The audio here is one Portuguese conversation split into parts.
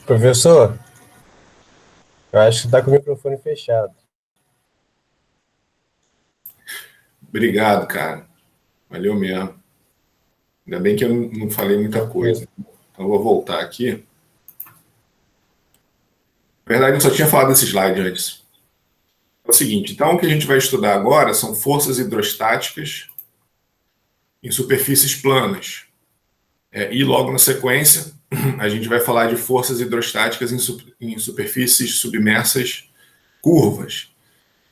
Professor, eu acho que está com o microfone fechado. Obrigado, cara. Valeu mesmo. Ainda bem que eu não falei muita coisa. Então, eu vou voltar aqui. Na verdade, eu só tinha falado desse slide antes. É o seguinte, então o que a gente vai estudar agora são forças hidrostáticas em superfícies planas. E logo na sequência, a gente vai falar de forças hidrostáticas em superfícies submersas curvas.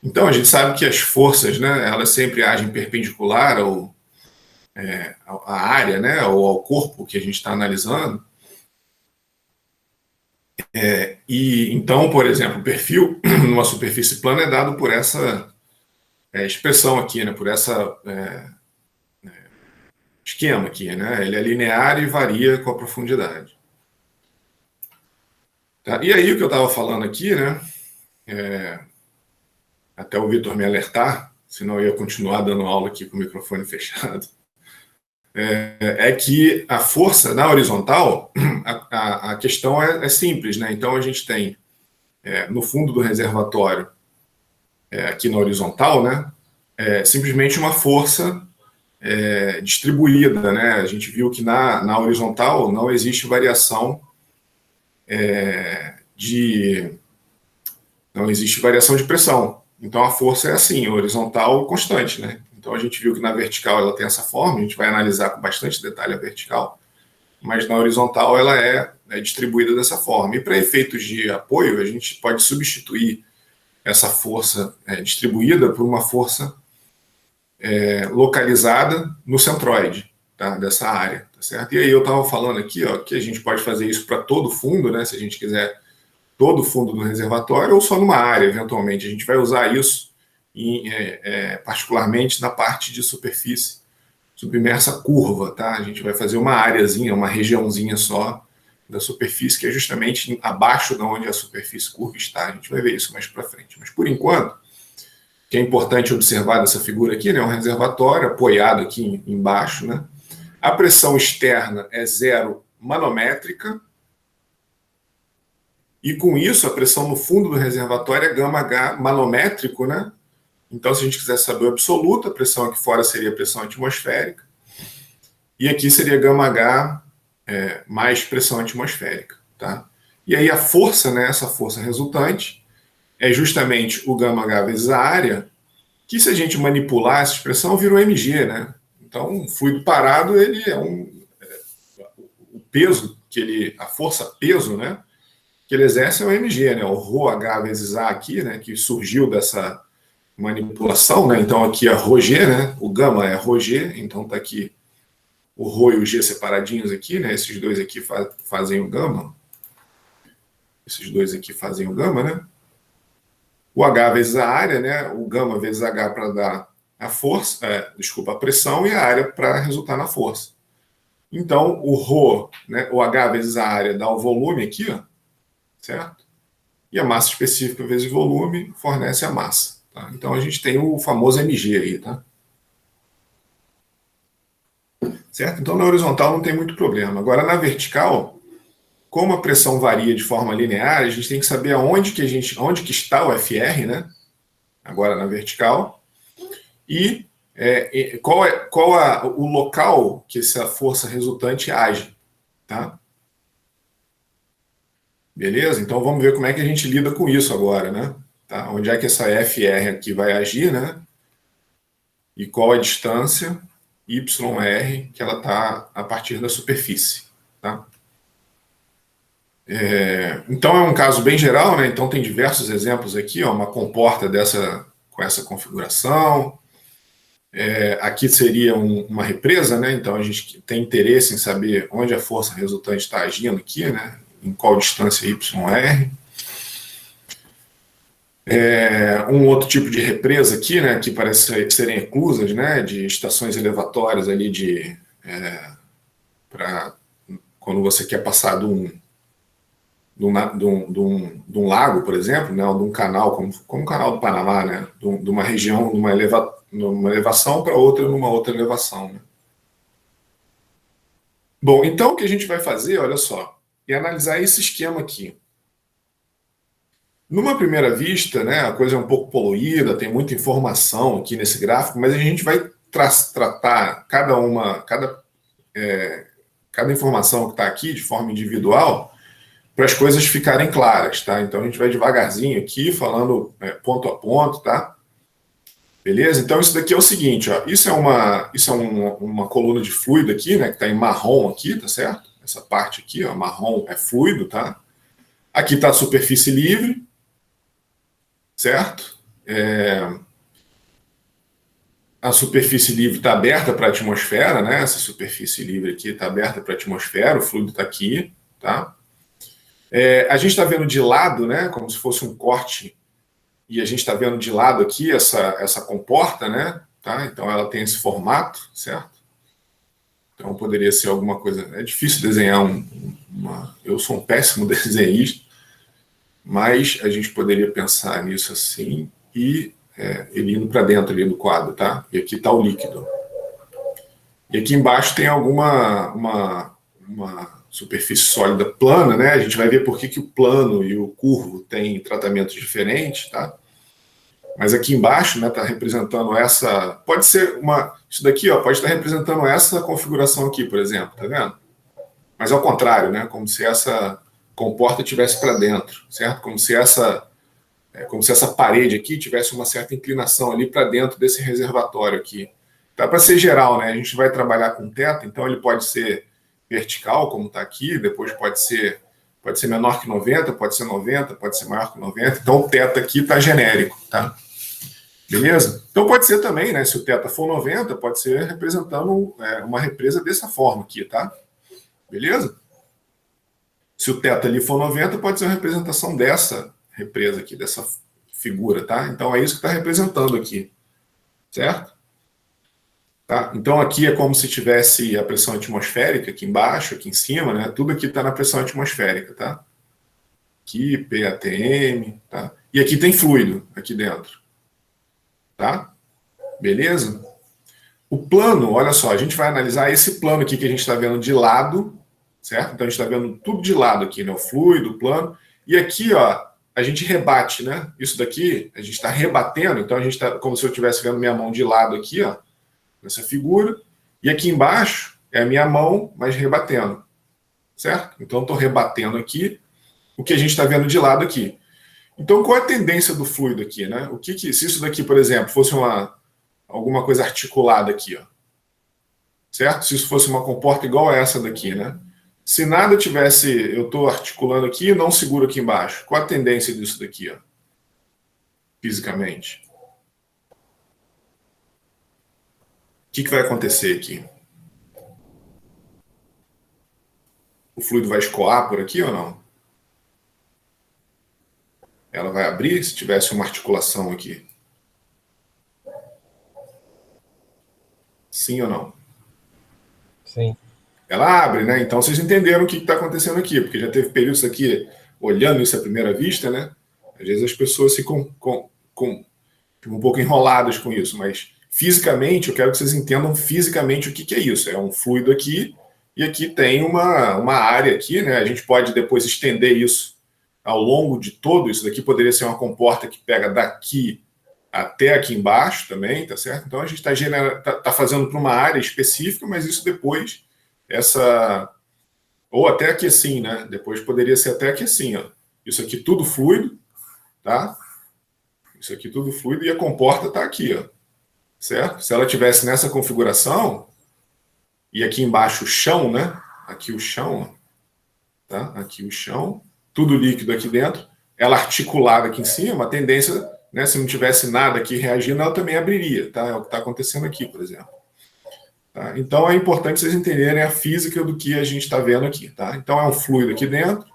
Então, a gente sabe que as forças, né, elas sempre agem perpendicular à área, né, ou ao corpo que a gente está analisando. E então, por exemplo, o perfil numa superfície plana é dado por essa expressão aqui, né, por essa esquema aqui, né? Ele é linear e varia com a profundidade. Tá? E aí o que eu estava falando aqui, né? Até o Vitor me alertar, senão eu ia continuar dando aula aqui com o microfone fechado. É que a força na horizontal, a questão é simples, né? Então a gente tem no fundo do reservatório, aqui na horizontal, né? Simplesmente uma força distribuída, né? A gente viu que na horizontal não existe variação não existe variação de pressão. Então a força é assim, horizontal constante, né? Então a gente viu que na vertical ela tem essa forma, a gente vai analisar com bastante detalhe a vertical, mas na horizontal ela é distribuída dessa forma. E para efeitos de apoio, a gente pode substituir essa força distribuída por uma força localizada no centroide, tá? Dessa área, tá certo? E aí eu estava falando aqui, ó, que a gente pode fazer isso para todo o fundo, né? Se a gente quiser todo o fundo do reservatório ou só numa área, eventualmente. A gente vai usar isso particularmente na parte de superfície submersa curva, tá? A gente vai fazer uma áreazinha, uma regiãozinha só da superfície, que é justamente abaixo de onde a superfície curva está. A gente vai ver isso mais para frente. Mas, por enquanto, o que é importante observar dessa figura aqui, né? Um reservatório apoiado aqui embaixo, né? A pressão externa é 0 manométrica, e com isso a pressão no fundo do reservatório é γH manométrico, né? Então, se a gente quiser saber o absoluto, a pressão aqui fora seria a pressão atmosférica, e aqui seria γH mais pressão atmosférica, tá? E aí a força, né, essa força resultante, é justamente o γH vezes a área, que se a gente manipular essa expressão, vira um mg, né? Então, um fluido parado, ele é o peso, a força peso, né, que ele exerce é o mg, né? O ρh vezes a aqui, né, que surgiu dessa manipulação, né? Então aqui é ρg, né? O gama é ρg, então tá aqui o ρ e o g separadinhos aqui, né? Esses dois aqui fazem o gama. Esses dois aqui fazem o gama, né? O h vezes a área, né? O gama vezes h para dar a força, a pressão, e a área para resultar na força. Então o ρ, né? O h vezes a área dá o volume aqui, ó, certo? E a massa específica vezes volume fornece a massa. Tá? Então a gente tem o famoso mg aí, tá? Certo? Então na horizontal não tem muito problema. Agora na vertical, como a pressão varia de forma linear, a gente tem que saber onde que está o FR, né? Agora na vertical, e qual é o local que essa força resultante age, tá? Beleza? Então vamos ver como é que a gente lida com isso agora, né? Tá? Onde é que essa FR aqui vai agir, né? E qual a distância YR que ela está a partir da superfície, tá? Então é um caso bem geral, né? Então tem diversos exemplos aqui, ó, uma comporta com essa configuração. Aqui seria uma represa, né? Então a gente tem interesse em saber onde a força resultante está agindo aqui, né? Em qual distância YR. Um outro tipo de represa aqui, né? Que parece serem eclusas, né? De estações elevatórias ali para quando você quer passar de um lago, por exemplo, né, ou de um canal, como o canal do Panamá, né, de uma região, numa elevação para outra, numa outra elevação. Né? Bom, então o que a gente vai fazer, olha só, e analisar esse esquema aqui. Numa primeira vista, né, a coisa é um pouco poluída, tem muita informação aqui nesse gráfico, mas a gente vai tratar cada informação que está aqui de forma individual para as coisas ficarem claras, tá? Então a gente vai devagarzinho aqui, falando ponto a ponto, tá? Beleza? Então isso daqui é o seguinte, ó, isso é uma coluna de fluido aqui, né, que está em marrom aqui, tá certo? Essa parte aqui, ó, marrom é fluido, tá? Aqui está a superfície livre, certo? A superfície livre está aberta para a atmosfera, né? Essa superfície livre aqui está aberta para a atmosfera, o fluido está aqui, tá? A gente está vendo de lado, né? Como se fosse um corte, e a gente está vendo de lado aqui essa comporta, né? Tá? Então ela tem esse formato, certo? Então poderia ser alguma coisa. É difícil desenhar eu sou um péssimo desenhista, mas a gente poderia pensar nisso assim e ele indo para dentro ali do quadro, tá? E aqui está o líquido. E aqui embaixo tem uma superfície sólida plana, né? A gente vai ver por que o plano e o curvo têm tratamentos diferentes, tá? Mas aqui embaixo, né, está representando essa. Pode ser isso daqui, ó, pode estar representando essa configuração aqui, por exemplo, tá vendo? Mas ao contrário, né? Como se essa comporta estivesse para dentro, certo? Como se essa parede aqui tivesse uma certa inclinação ali para dentro desse reservatório aqui. Dá para ser geral, né? A gente vai trabalhar com teto, então ele pode ser vertical, como está aqui, depois pode ser menor que 90, pode ser 90, pode ser maior que 90. Então o teto aqui está genérico, tá? Beleza? Então pode ser também, né? Se o teto for 90, pode ser representando uma represa dessa forma aqui, tá? Beleza? Se o teto ali for 90, pode ser uma representação dessa represa aqui, dessa figura, tá? Então é isso que está representando aqui, certo? Tá? Então aqui é como se tivesse a pressão atmosférica aqui embaixo, aqui em cima, né? Tudo aqui está na pressão atmosférica, tá? Aqui, PATM, tá? E aqui tem fluido, aqui dentro, tá? Beleza? O plano, olha só, a gente vai analisar esse plano aqui que a gente está vendo de lado, certo? Então a gente está vendo tudo de lado aqui, né? O fluido, o plano. E aqui, ó, a gente rebate, né? Isso daqui, a gente está rebatendo, então a gente está como se eu estivesse vendo minha mão de lado aqui, ó, nessa figura. E aqui embaixo é a minha mão, mas rebatendo, certo? Então estou rebatendo aqui o que a gente está vendo de lado aqui. Então qual é a tendência do fluido aqui, né? Se isso daqui, por exemplo, fosse alguma coisa articulada aqui, ó, certo? Se isso fosse uma comporta igual a essa daqui, né? Se nada tivesse, eu estou articulando aqui e não seguro aqui embaixo. Qual a tendência disso daqui, ó? Fisicamente. O que vai acontecer aqui? O fluido vai escoar por aqui ou não? Ela vai abrir se tivesse uma articulação aqui? Sim ou não? Sim. Ela abre, né? Então vocês entenderam o que está acontecendo aqui, porque já teve períodos aqui, olhando isso à primeira vista, né? Às vezes as pessoas ficam um pouco enroladas com isso, mas fisicamente, eu quero que vocês entendam fisicamente o que é isso. É um fluido aqui, e aqui tem uma área aqui, né? A gente pode depois estender isso ao longo de todo. Isso daqui poderia ser uma comporta que pega daqui até aqui embaixo também, tá certo? Então a gente tá fazendo para uma área específica, mas isso depois, ou até aqui assim, né? Depois poderia ser até aqui assim, ó. Isso aqui tudo fluido, tá? Isso aqui tudo fluido e a comporta tá aqui, ó. Certo? Se ela tivesse nessa configuração, e aqui embaixo o chão, né? Aqui o chão, tá? Aqui o chão, tudo líquido aqui dentro, ela articulada aqui em cima, a tendência, né? Se não tivesse nada aqui reagindo, ela também abriria, tá? É o que está acontecendo aqui, por exemplo. Tá? Então é importante vocês entenderem a física do que a gente está vendo aqui, tá? Então é um fluido aqui dentro,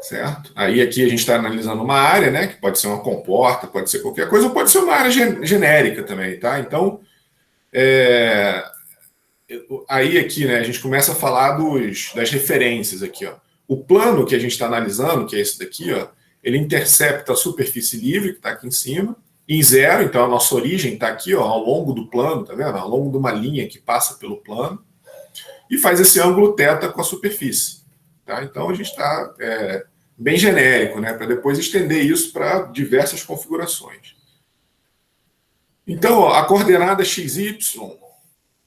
certo? Aí aqui a gente está analisando uma área, né? Que pode ser uma comporta, pode ser qualquer coisa, ou pode ser uma área genérica também, tá? Então, aí aqui, né? A gente começa a falar das referências aqui, ó. O plano que a gente está analisando, que é esse daqui, ó, ele intercepta a superfície livre que está aqui em cima em zero, então a nossa origem está aqui, ó, ao longo do plano, tá vendo? Ao longo de uma linha que passa pelo plano. e faz esse ângulo θ com a superfície. Tá? Então, a gente está bem genérico, né, para depois estender isso para diversas configurações. Então, ó, a coordenada xy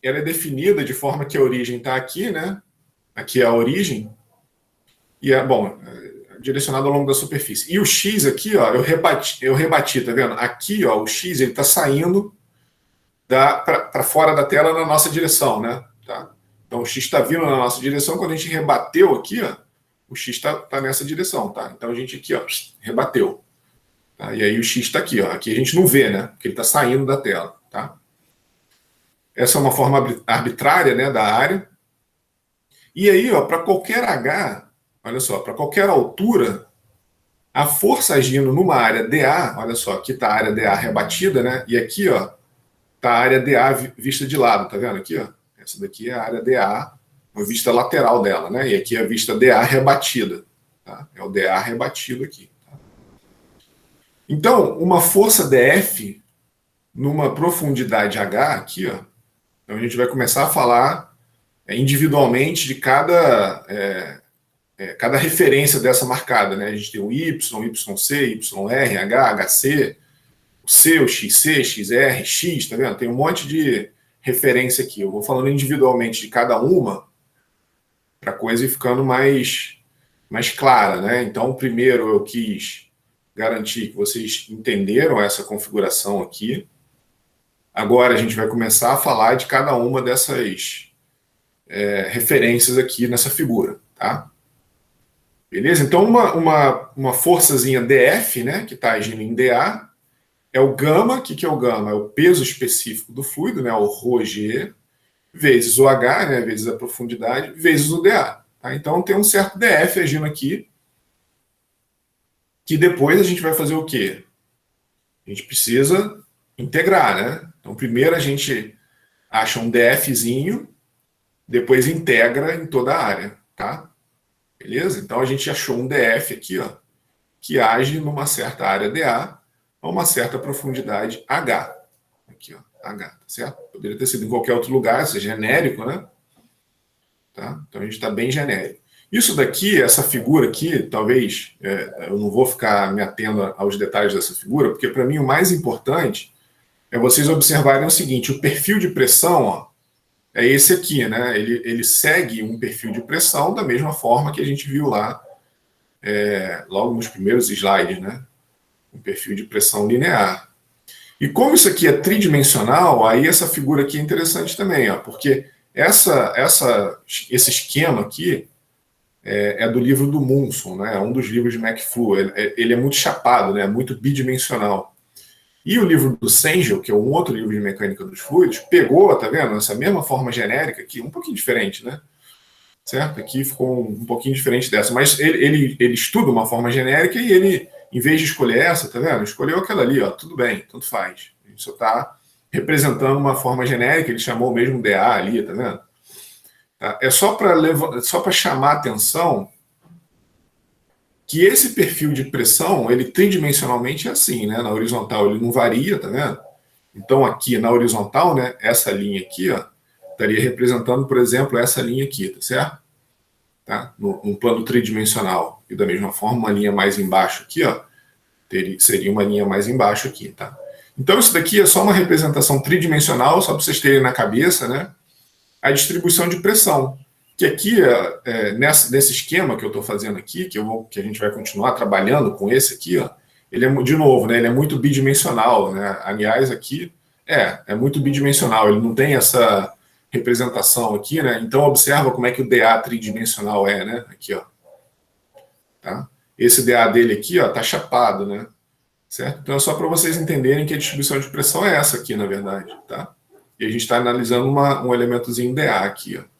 ela é definida de forma que a origem está aqui, né? Aqui é a origem, e direcionado ao longo da superfície. E o x aqui, ó, eu rebati, tá vendo? Aqui, ó, o x ele está saindo para fora da tela na nossa direção, né? Tá? Então o x está vindo na nossa direção, quando a gente rebateu aqui, ó, o x está nessa direção, tá? Então a gente aqui, ó, rebateu. Tá? E aí o x está aqui, ó. Aqui a gente não vê, né? Porque ele está saindo da tela, tá? Essa é uma forma arbitrária, né, da área. E aí, ó, para qualquer h, olha só, para qualquer altura, a força agindo numa área dA, olha só, aqui está a área dA rebatida, né? E aqui, ó, está a área dA vista de lado, tá vendo aqui, ó? Essa daqui é a área dA, a vista lateral dela, né? E aqui é a vista dA rebatida, tá? É o dA rebatido aqui. Tá? Então, uma força dF numa profundidade h aqui, ó. Então a gente vai começar a falar individualmente de cada referência dessa marcada, né? A gente tem o Y, YC, YR, H, HC, o C, o XC, XR, X, tá vendo? Tem um monte de referência aqui. Eu vou falando individualmente de cada uma para a coisa ir ficando mais clara, né? Então, primeiro eu quis garantir que vocês entenderam essa configuração aqui. Agora a gente vai começar a falar de cada uma dessas referências aqui nessa figura, tá? Beleza? Então, uma forçazinha DF, né, que está agindo em dA, é o gama. O que é o gama? É o peso específico do fluido, né, o ρg, vezes o H, né, vezes a profundidade, vezes o dA. Tá? Então, tem um certo DF agindo aqui, que depois a gente vai fazer o quê? A gente precisa integrar, né? Então, primeiro a gente acha um DFzinho, depois integra em toda a área, tá? Beleza? Então, a gente achou um DF aqui, ó, que age numa certa área dA a uma certa profundidade H. Aqui, ó, H, tá certo? Poderia ter sido em qualquer outro lugar, isso é genérico, né? Tá? Então, a gente está bem genérico. Isso daqui, essa figura aqui, talvez eu não vou ficar me atendo aos detalhes dessa figura, porque para mim o mais importante é vocês observarem o seguinte: o perfil de pressão, ó, é esse aqui, né? Ele segue um perfil de pressão da mesma forma que a gente viu lá logo nos primeiros slides, né? Um perfil de pressão linear. E como isso aqui é tridimensional, aí essa figura aqui é interessante também, ó, porque esse esquema aqui é do livro do Munson, né? É um dos livros de McFlu. Ele é muito chapado, né? Muito bidimensional. E o livro do Sengel, que é um outro livro de mecânica dos fluidos, pegou, tá vendo? Essa mesma forma genérica aqui, um pouquinho diferente, né? Certo? Aqui ficou um pouquinho diferente dessa. Mas ele estuda uma forma genérica e ele, em vez de escolher essa, tá vendo? Escolheu aquela ali, ó. Tudo bem, tanto faz. A gente só está representando uma forma genérica, ele chamou mesmo dA ali, tá vendo? Tá? É só para chamar a atenção que esse perfil de pressão, ele tridimensionalmente é assim, né? Na horizontal ele não varia, tá vendo? Então aqui na horizontal, né, essa linha aqui, ó, estaria representando, por exemplo, essa linha aqui, tá certo? Tá? Num plano tridimensional. E da mesma forma, uma linha mais embaixo aqui, ó, seria uma linha mais embaixo aqui, tá? Então isso daqui é só uma representação tridimensional, só para vocês terem na cabeça, né? A distribuição de pressão. Que aqui, nesse esquema que eu estou fazendo aqui, que a gente vai continuar trabalhando com esse aqui, ó, ele é, de novo, né, ele é muito bidimensional, né? Aliás, aqui é muito bidimensional, ele não tem essa representação aqui, né? Então observa como é que o dA tridimensional é, né? Aqui, ó. Tá? Esse dA dele aqui, ó, tá chapado, né? Certo? Então é só para vocês entenderem que a distribuição de pressão é essa aqui, na verdade, tá? E a gente está analisando um elementozinho dA aqui, ó.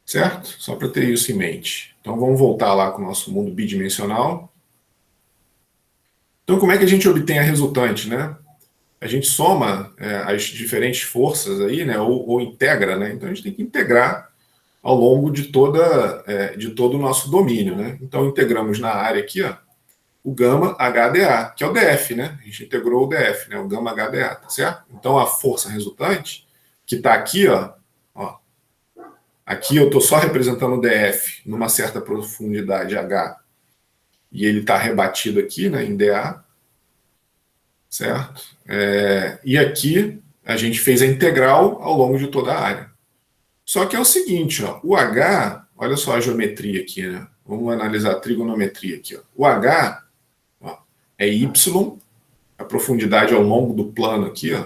Certo? Só para ter isso em mente. Então vamos voltar lá com o nosso mundo bidimensional. Então como é que a gente obtém a resultante, né? A gente soma as diferentes forças aí, né? Ou integra, né? Então a gente tem que integrar ao longo de todo o nosso domínio, né? Então integramos na área aqui, ó, o gama HdA, que é o DF, né? A gente integrou o DF, né? O gama HdA, tá certo? Então a força resultante, que está aqui, ó, Aqui eu estou só representando o DF numa certa profundidade H, e ele está rebatido aqui, né, em dA, certo? E aqui a gente fez a integral ao longo de toda a área. Só que é o seguinte, ó, o H, olha só a geometria aqui, né? Vamos analisar a trigonometria aqui. Ó. O H ó, é Y, a profundidade ao longo do plano aqui ó,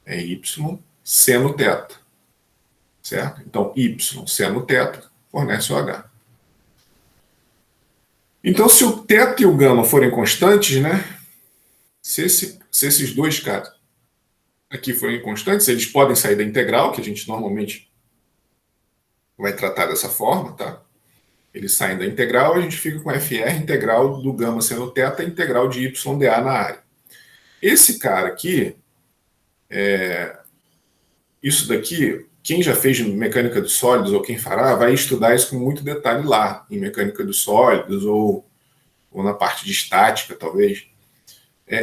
é Y seno θ. Certo? Então, Y seno θ fornece o H. Então, se o θ e o gama forem constantes, né? Se esses dois caras aqui forem constantes, eles podem sair da integral, que a gente normalmente vai tratar dessa forma, tá? Eles saem da integral, a gente fica com FR, integral do gama seno θ, integral de y dA na área. Esse cara aqui, isso daqui, quem já fez mecânica dos sólidos, ou quem fará, vai estudar isso com muito detalhe lá, em mecânica dos sólidos, ou na parte de estática, talvez.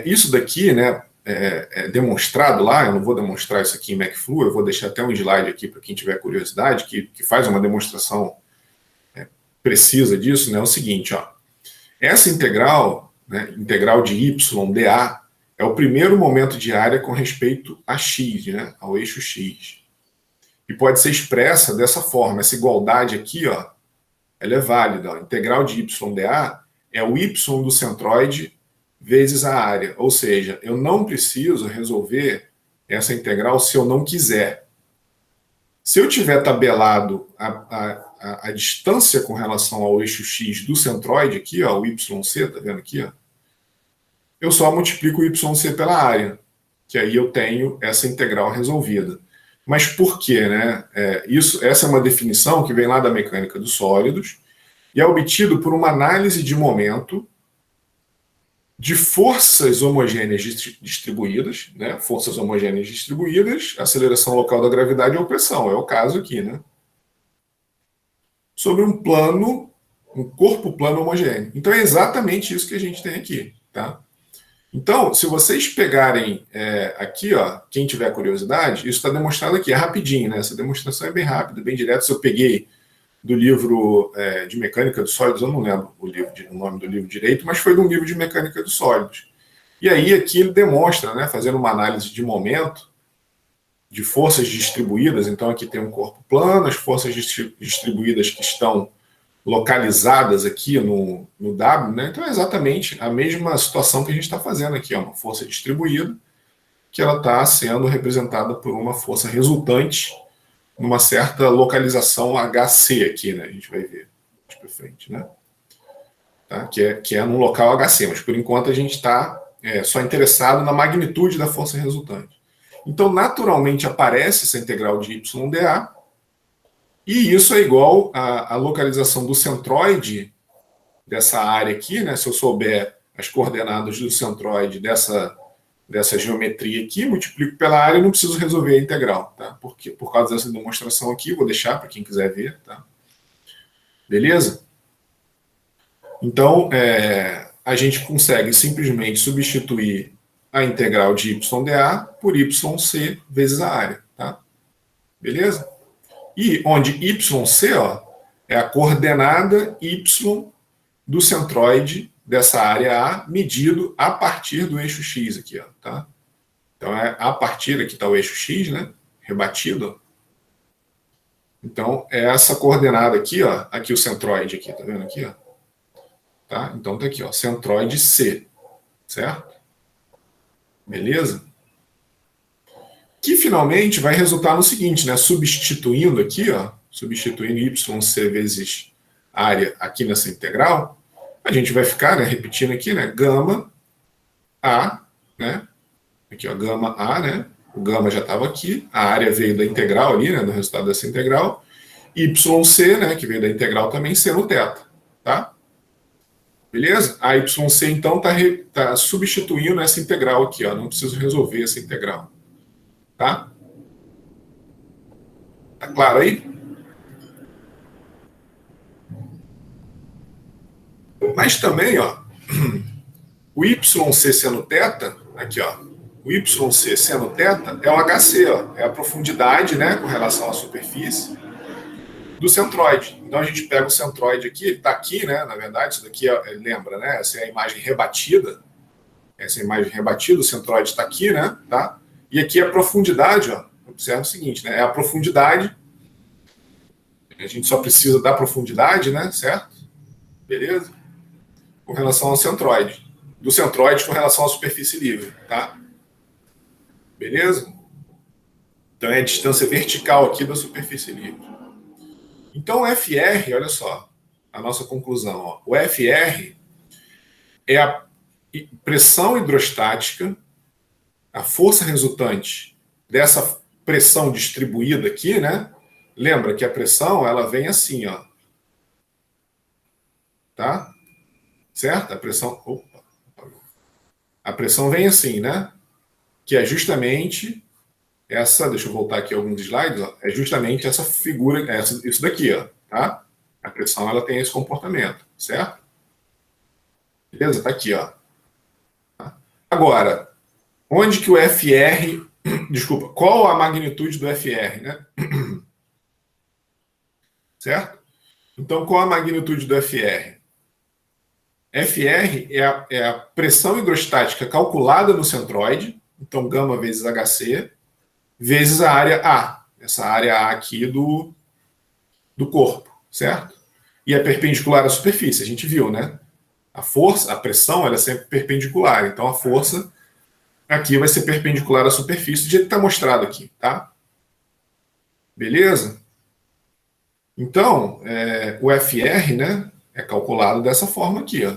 Isso daqui, né, é demonstrado lá, eu não vou demonstrar isso aqui em MacFlu, eu vou deixar até um slide aqui para quem tiver curiosidade, que faz uma demonstração precisa disso, né, é o seguinte, ó, essa integral, né, integral de y dA, é o primeiro momento de área com respeito a x, né, ao eixo x. E pode ser expressa dessa forma, essa igualdade aqui, ó, ela é válida, ó, integral de y dA é o y do centroide vezes a área, ou seja, eu não preciso resolver essa integral se eu não quiser. Se eu tiver tabelado a distância com relação ao eixo x do centroide aqui, ó, o YC, tá vendo aqui? Ó, eu só multiplico o YC pela área, que aí eu tenho essa integral resolvida. Mas por quê? Né? Essa é uma definição que vem lá da mecânica dos sólidos e é obtido por uma análise de momento de forças homogêneas distribuídas, né? Forças homogêneas distribuídas, aceleração local da gravidade ou pressão, é o caso aqui, né? Sobre um plano, um corpo plano homogêneo. Então é exatamente isso que a gente tem aqui, tá? Então, se vocês pegarem aqui, ó, quem tiver curiosidade, isso está demonstrado aqui, é rapidinho, né? Essa demonstração é bem rápida, bem direta. Se eu peguei do livro de mecânica dos sólidos, eu não lembro o nome do livro direito, mas foi de um livro de mecânica dos sólidos. E aí aqui ele demonstra, né, fazendo uma análise de momento, de forças distribuídas, então aqui tem um corpo plano, as forças distribuídas que estão localizadas aqui no W, né, então é exatamente a mesma situação que a gente está fazendo aqui, é uma força distribuída, que ela está sendo representada por uma força resultante numa certa localização HC aqui, né? A gente vai ver mais para frente, né? Tá? Que é num local HC, mas por enquanto a gente está só interessado na magnitude da força resultante. Então, naturalmente, aparece essa integral de y dA, e isso é igual à localização do centroide dessa área aqui, né? Se eu souber as coordenadas do centroide dessa geometria aqui, multiplico pela área e não preciso resolver a integral, tá? Por causa dessa demonstração aqui, vou deixar para quem quiser ver, tá? Beleza? Então, a gente consegue simplesmente substituir a integral de y dA por yc vezes a área, tá? Beleza? E onde yc, ó, é a coordenada y do centroide dessa área A medido a partir do eixo X aqui, ó, tá? Então a partir, aqui está o eixo X, né? Rebatido. Ó. Então é essa coordenada aqui, ó, aqui o centroide aqui, tá vendo aqui, ó? Tá? Então tá aqui, ó, centroide C, certo? Beleza? Que finalmente vai resultar no seguinte, né? Substituindo aqui, ó, substituindo yc vezes área aqui nessa integral, a gente vai ficar, né, repetindo aqui, né, gama A, né, aqui ó, gama A, né, o gama já estava aqui, a área veio da integral ali, né, do resultado dessa integral, YC, né, que veio da integral também, seno θ, tá? Beleza? A YC, então, tá substituindo essa integral aqui, ó, não preciso resolver essa integral, tá? Tá claro aí? Mas também, ó, o YC seno θ, aqui, ó, o YC seno θ é o HC, ó, é a profundidade, né, com relação à superfície, do centroide. Então a gente pega o centroide aqui, ele está aqui, né? Na verdade, isso daqui lembra, né? Essa é a imagem rebatida. Essa é a imagem rebatida, o centroide está aqui, né? Tá? E aqui é a profundidade, ó. Observa o seguinte, né? É a profundidade. A gente só precisa da profundidade, né? Certo? Beleza? Com relação ao centroide. Do centroide com relação à superfície livre, tá? Beleza? Então é a distância vertical aqui da superfície livre. Então o FR, olha só, a nossa conclusão. Ó. O FR é a pressão hidrostática, a força resultante dessa pressão distribuída aqui, né? Lembra que a pressão, ela vem assim, ó. Tá? Certo? A pressão... Opa, a pressão vem assim, né? Que é justamente essa... Deixa eu voltar aqui alguns slides, ó. É justamente essa figura, isso daqui, ó. Tá? A pressão, ela tem esse comportamento, certo? Beleza? Tá aqui, ó. Tá? Agora, onde que o FR... Desculpa, qual a magnitude do FR, né? Certo? Então, qual a magnitude do FR? FR é a pressão hidrostática calculada no centroide, então gama vezes HC, vezes a área A, essa área A aqui do corpo, certo? E é perpendicular à superfície, a gente viu, né? A força, a pressão, ela é sempre perpendicular, então a força aqui vai ser perpendicular à superfície, do jeito que está mostrado aqui, tá? Beleza? Então, o FR, né, é calculado dessa forma aqui, ó.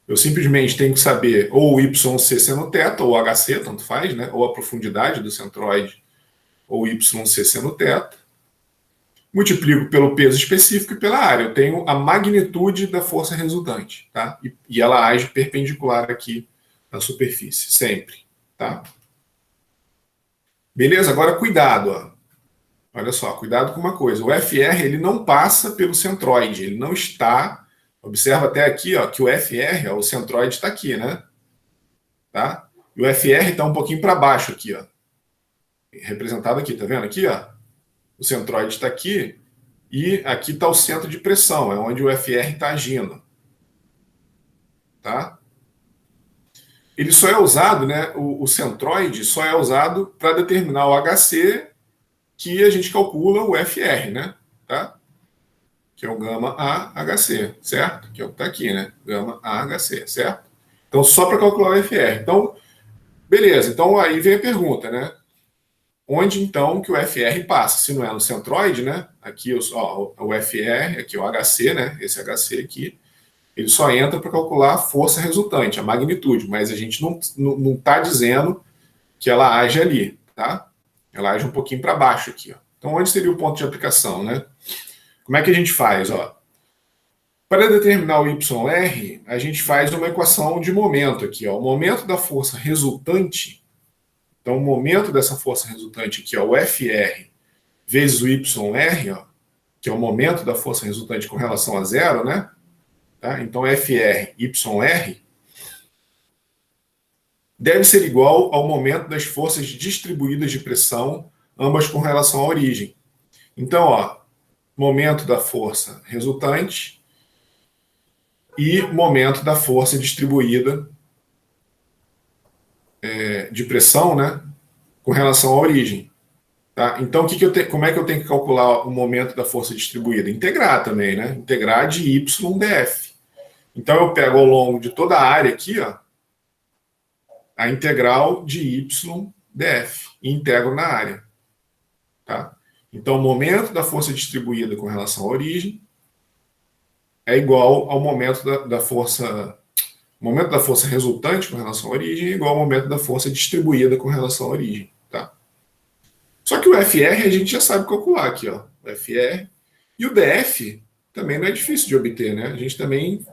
Eu simplesmente tenho que saber ou o YC seno θ, ou HC, tanto faz, né? Ou a profundidade do centroide, ou YC seno θ. Multiplico pelo peso específico e pela área. Eu tenho a magnitude da força resultante, tá? E ela age perpendicular aqui na superfície, sempre, tá? Beleza? Agora cuidado, ó. Olha só, cuidado com uma coisa. O FR, ele não passa pelo centroide, ele não está... Observa até aqui, ó, que o FR, ó, o centroide está aqui, né? Tá? E o FR está um pouquinho para baixo aqui, ó. Representado aqui, tá vendo aqui, ó? O centroide está aqui e aqui está o centro de pressão, é onde o FR está agindo. Tá? Ele só é usado, né? O centroide só é usado para determinar o HC que a gente calcula o FR, né? Tá? Que é o gama AHC, certo? Que é o que está aqui, né? Gama AHC, certo? Então, só para calcular o FR. Então, beleza. Então, aí vem a pergunta, né? Onde, então, que o FR passa? Se não é no centroide, né? Aqui, ó, o FR, aqui o HC, né? Esse HC aqui, ele só entra para calcular a força resultante, a magnitude, mas a gente não está dizendo que ela age ali, tá? Ela age um pouquinho para baixo aqui, ó. Então, onde seria o ponto de aplicação, né? Como é que a gente faz, ó? Para determinar o YR, a gente faz uma equação de momento aqui, ó. O momento da força resultante, então o momento dessa força resultante aqui, ó, o FR vezes o YR, ó, que é o momento da força resultante com relação a zero, né? Tá? Então FR, YR, deve ser igual ao momento das forças distribuídas de pressão, ambas com relação à origem. Então, ó, momento da força resultante e momento da força distribuída de pressão, né, com relação à origem. Tá? Então, como é que eu tenho que calcular o momento da força distribuída? Integrar também, né? Integrar de y df. Então, eu pego ao longo de toda a área aqui, ó, a integral de y df e integro na área. Tá? Então, o momento da força distribuída com relação à origem é igual ao momento da força... O momento da força resultante com relação à origem é igual ao momento da força distribuída com relação à origem. Tá? Só que o FR a gente já sabe calcular aqui, ó. O FR. E o DF também não é difícil de obter, né? A gente também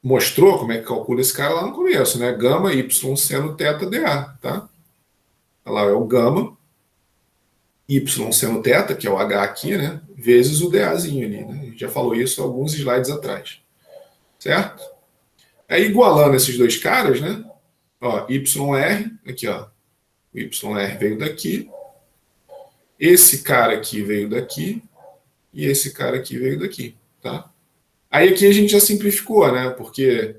mostrou como é que calcula esse cara lá no começo, né? Gama Y seno θ dA, tá? Olha lá, é o gama Y seno θ, que é o H aqui, né? Vezes o DAzinho ali, né? A gente já falou isso alguns slides atrás. Certo? Aí, igualando esses dois caras, né? Ó, YR, aqui, ó. O YR veio daqui. esse cara aqui veio daqui e esse cara aqui veio daqui, tá? Aí aqui a gente já simplificou, né? Porque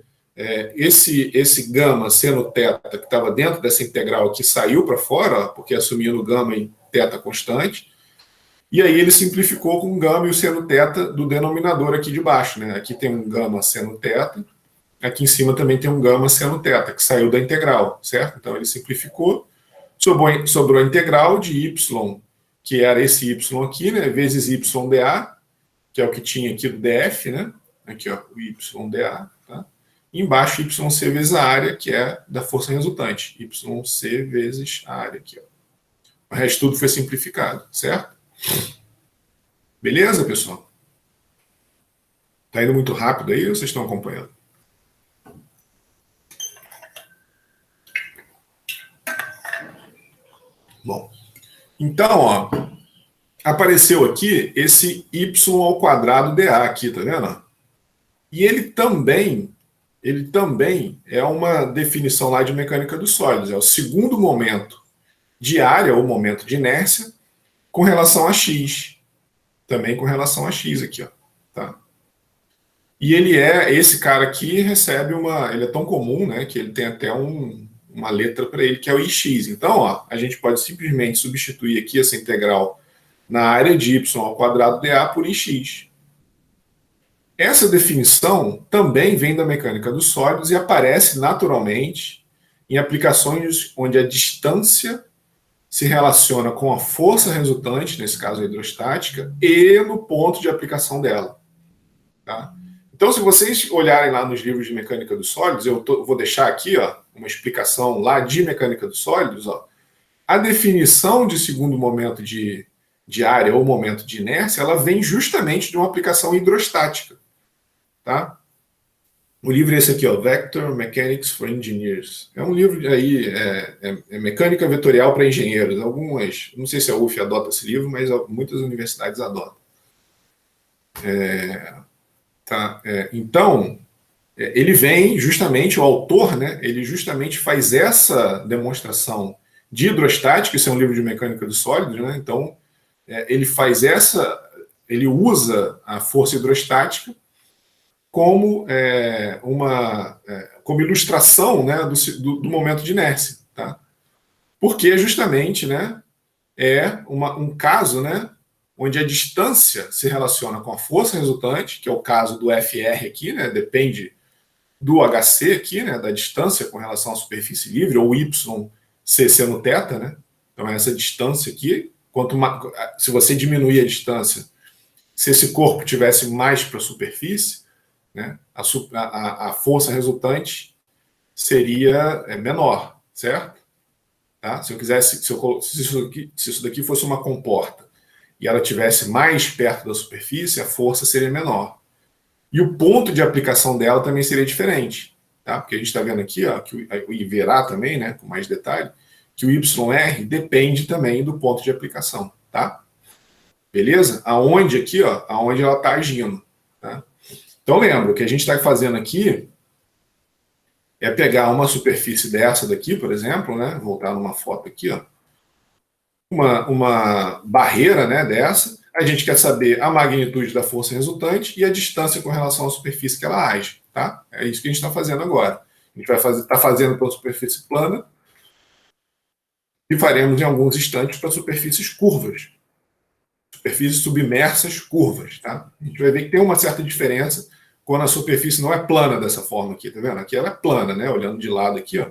esse gama seno teta que estava dentro dessa integral aqui saiu para fora, ó, porque assumindo gama em teta constante, e aí ele simplificou com gama e o seno teta do denominador aqui de baixo, né? Aqui tem um gama seno teta, aqui em cima também tem um gama seno teta, que saiu da integral, certo? Então ele simplificou, sobrou a integral de y, que era esse y aqui, né? Vezes y dA, que é o que tinha aqui do df, né? Aqui, ó, o y dA, tá? E embaixo, yc vezes a área, que é da força resultante. Yc vezes a área aqui, ó. O resto tudo foi simplificado, certo? Beleza, pessoal? Tá indo muito rápido aí ou vocês estão acompanhando? Bom, então, ó, apareceu aqui esse y ao quadrado dA aqui, tá vendo? E ele também é uma definição lá de mecânica dos sólidos, é o segundo momento de área ou momento de inércia com relação a x, também com relação a x aqui, ó, tá? E esse cara aqui recebe ele é tão comum, né, que ele tem até uma letra para ele, que é o ix. Então, ó, a gente pode simplesmente substituir aqui essa integral na área de y ao quadrado dA por ix. Essa definição também vem da mecânica dos sólidos e aparece naturalmente em aplicações onde a distância se relaciona com a força resultante, nesse caso a hidrostática, e no ponto de aplicação dela. Tá? Então, se vocês olharem lá nos livros de mecânica dos sólidos, vou deixar aqui, ó, uma explicação lá de mecânica dos sólidos. Ó, a definição de segundo momento de área ou momento de inércia, ela vem justamente de uma aplicação hidrostática. Tá? O livro é esse aqui, ó, Vector Mechanics for Engineers. É um livro aí, mecânica vetorial para engenheiros. Algumas, não sei se a UF adota esse livro, mas muitas universidades adotam. Então, ele vem justamente, o autor, né, ele justamente faz essa demonstração de hidrostática, isso é um livro de mecânica dos sólidos, né, então ele usa a força hidrostática como como ilustração, né, do momento de inércia, tá? Porque justamente, né, um caso, né, onde a distância se relaciona com a força resultante, que é o caso do FR aqui, né, depende do HC aqui, né, da distância com relação à superfície livre, ou YC seno θ, né? Então essa distância aqui, se você diminuir a distância, se esse corpo tivesse mais para a superfície, né, a força resultante seria menor, certo? Tá? Se isso daqui fosse uma comporta e ela tivesse mais perto da superfície, a força seria menor. E o ponto de aplicação dela também seria diferente, tá? Porque a gente está vendo aqui, ó, e verá também, né, com mais detalhe, que o YR depende também do ponto de aplicação, tá? Beleza? Aonde aqui, ó, aonde ela está agindo, tá? Então lembra, o que a gente está fazendo aqui é pegar uma superfície dessa daqui, por exemplo, né? Voltar numa foto aqui, ó. Uma barreira, né, dessa, a gente quer saber a magnitude da força resultante e a distância com relação à superfície que ela age, tá? É isso que a gente está fazendo agora. A gente vai estar fazendo para a superfície plana e faremos em alguns instantes para superfícies curvas, superfícies submersas curvas, tá? A gente vai ver que tem uma certa diferença quando a superfície não é plana dessa forma aqui, tá vendo? Aqui ela é plana, né? Olhando de lado aqui, ó.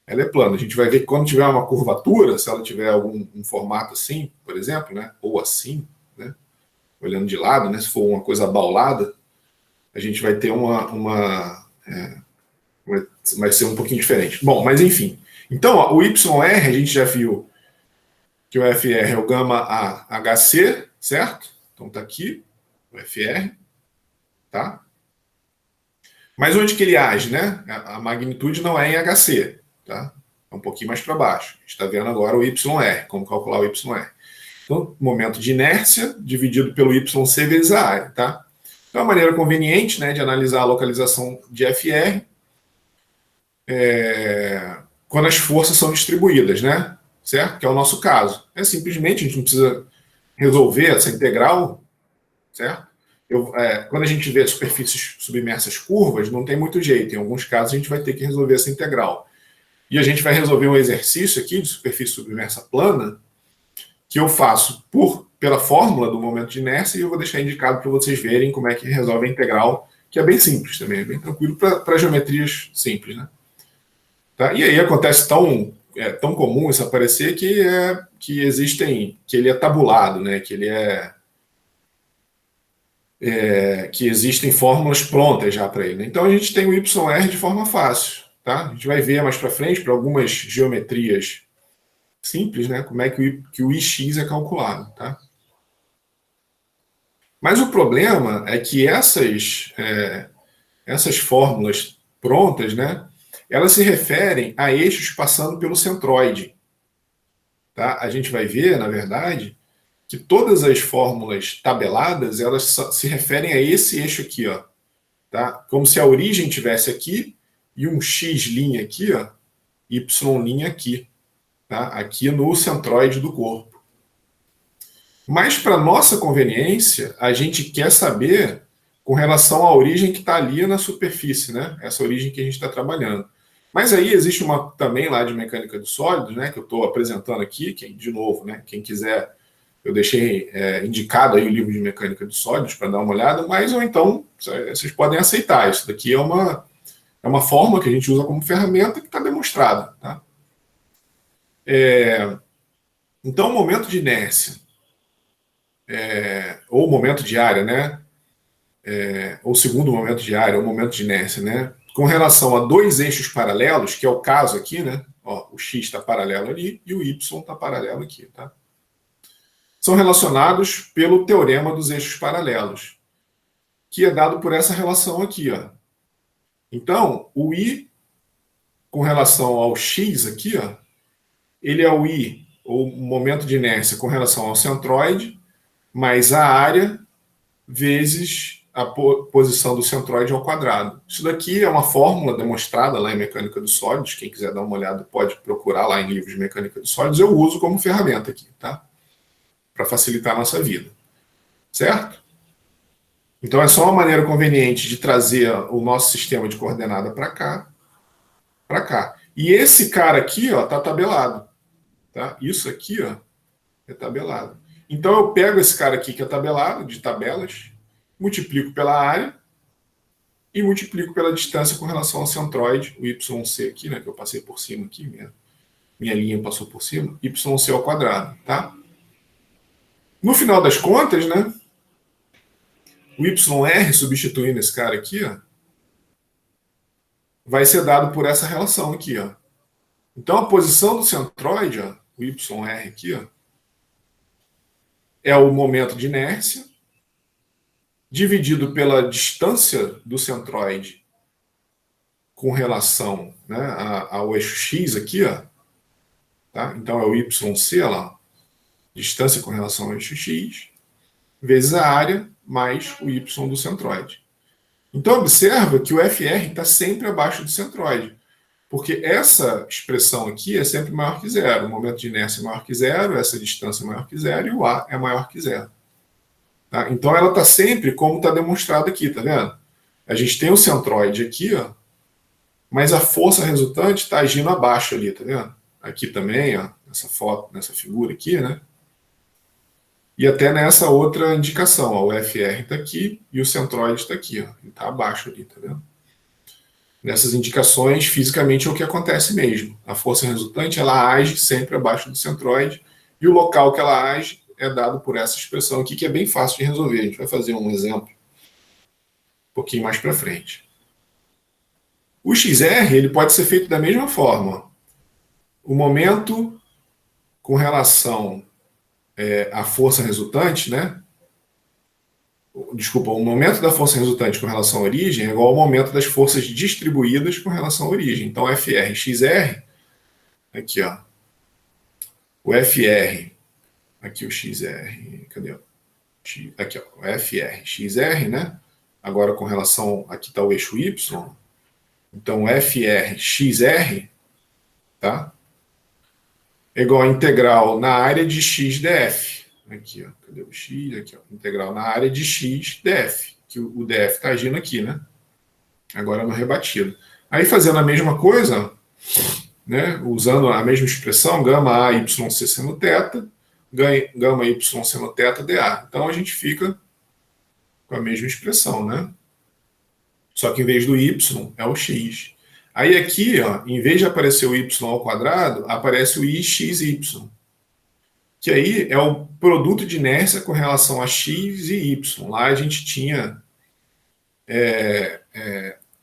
Ela é plana. A gente vai ver que quando tiver uma curvatura, se ela tiver um formato assim, por exemplo, né? Ou assim, né? Olhando de lado, né? Se for uma coisa abaulada, a gente vai ter vai ser um pouquinho diferente. Bom, mas enfim. Então, ó, o YR, a gente já viu que o FR é o gama HC, certo? Então tá aqui, o FR, tá? Mas onde que ele age, né? A magnitude não é em HC, tá? É um pouquinho mais para baixo. A gente está vendo agora o YR, como calcular o YR. Então, momento de inércia dividido pelo YC vezes a área, tá? Então, a maneira conveniente, né, de analisar a localização de FR quando as forças são distribuídas, né? certo? Que é o nosso caso. É simplesmente, a gente não precisa resolver essa integral, certo? Quando a gente vê superfícies submersas curvas, não tem muito jeito. Em alguns casos, a gente vai ter que resolver essa integral. E a gente vai resolver um exercício aqui de superfície submersa plana, que eu faço pela fórmula do momento de inércia, e eu vou deixar indicado para vocês verem como é que resolve a integral, que é bem simples também, é bem tranquilo para geometrias simples, né? Tá? E aí acontece tão comum isso aparecer que ele é tabulado, né? Que existem fórmulas prontas já para ele. Então a gente tem o YR de forma fácil, tá? A gente vai ver mais para frente, para algumas geometrias simples, né? Como é que o IX é calculado, tá? Mas o problema é que essas fórmulas prontas, né? Elas se referem a eixos passando pelo centroide, tá? A gente vai ver, na verdade, que todas as fórmulas tabeladas, elas se referem a esse eixo aqui, ó, tá? Como se a origem tivesse aqui e um x' aqui, ó, y' aqui, tá? Aqui no centroide do corpo. Mas para nossa conveniência, a gente quer saber com relação à origem que está ali na superfície, né? Essa origem que a gente está trabalhando. Mas aí existe uma também lá de mecânica dos sólidos, né? Que eu estou apresentando aqui, de novo, né? Quem quiser, eu deixei indicado aí o livro de mecânica dos sólidos para dar uma olhada, mas ou então vocês podem aceitar. Isso daqui é uma fórmula que a gente usa como ferramenta que está demonstrada, tá? Então, o momento de inércia, ou momento de área, né? Ou segundo momento de área, ou momento de inércia, né? Com relação a dois eixos paralelos, que é o caso aqui, né? Ó, o x está paralelo ali e o y está paralelo aqui, tá? São relacionados pelo teorema dos eixos paralelos, que é dado por essa relação aqui, ó. Então, o i com relação ao x aqui, ó, ele é o i, ou momento de inércia, com relação ao centroide, mais a área vezes a posição do centroide ao quadrado. Isso daqui é uma fórmula demonstrada lá em Mecânica dos Sólidos. Quem quiser dar uma olhada pode procurar lá em livros de Mecânica dos Sólidos. Eu uso como ferramenta aqui, tá? Para facilitar a nossa vida. Certo? Então é só uma maneira conveniente de trazer o nosso sistema de coordenada para cá, para cá. E esse cara aqui, ó, tá tabelado, tá? Isso aqui, ó, é tabelado. Então eu pego esse cara aqui que é tabelado, de tabelas, multiplico pela área e multiplico pela distância com relação ao centroide, o YC aqui, né, que eu passei por cima aqui, minha linha passou por cima, YC ao quadrado, tá? No final das contas, né, o YR, substituindo esse cara aqui, ó, vai ser dado por essa relação aqui, ó. Então a posição do centroide, ó, o YR aqui, ó, é o momento de inércia dividido pela distância do centroide com relação, né, ao eixo X aqui, ó, tá? Então é o YC lá, distância com relação ao eixo X, vezes a área mais o Y do centroide. Então observa que o FR está sempre abaixo do centroide, porque essa expressão aqui é sempre maior que zero. O momento de inércia é maior que zero, essa distância é maior que zero e o A é maior que zero. Tá? Então ela está sempre como está demonstrado aqui, tá vendo? A gente tem o centroide aqui, ó, mas a força resultante está agindo abaixo ali, tá vendo? Aqui também, ó, nessa foto, nessa figura aqui, né? E até nessa outra indicação, ó, o FR está aqui e o centroide está aqui, ó, ele está abaixo ali, tá vendo? Nessas indicações, fisicamente é o que acontece mesmo. A força resultante, ela age sempre abaixo do centroide e o local que ela age é dado por essa expressão aqui, que é bem fácil de resolver. A gente vai fazer um exemplo um pouquinho mais para frente. O XR ele pode ser feito da mesma forma. O momento com relação à força resultante, né? Desculpa, o momento da força resultante com relação à origem é igual ao momento das forças distribuídas com relação à origem. Então, FR e XR, aqui, ó. O FR, aqui o XR, cadê? Aqui, ó, o FR, XR, né? Agora com relação, aqui está o eixo Y. Então, FR, XR, tá? é igual a integral na área de x df. Aqui, ó, cadê o x? Aqui, ó, integral na área de x df, que o df está agindo aqui, né? Agora no rebatido. Aí fazendo a mesma coisa, né, usando a mesma expressão, gama A, YC seno θ, gama Y seno θ dA. Então a gente fica com a mesma expressão, né? Só que em vez do Y é o X. Aí aqui, ó, em vez de aparecer o Y ao quadrado, aparece o IXY. Que aí é o produto de inércia com relação a X e Y. Lá a gente tinha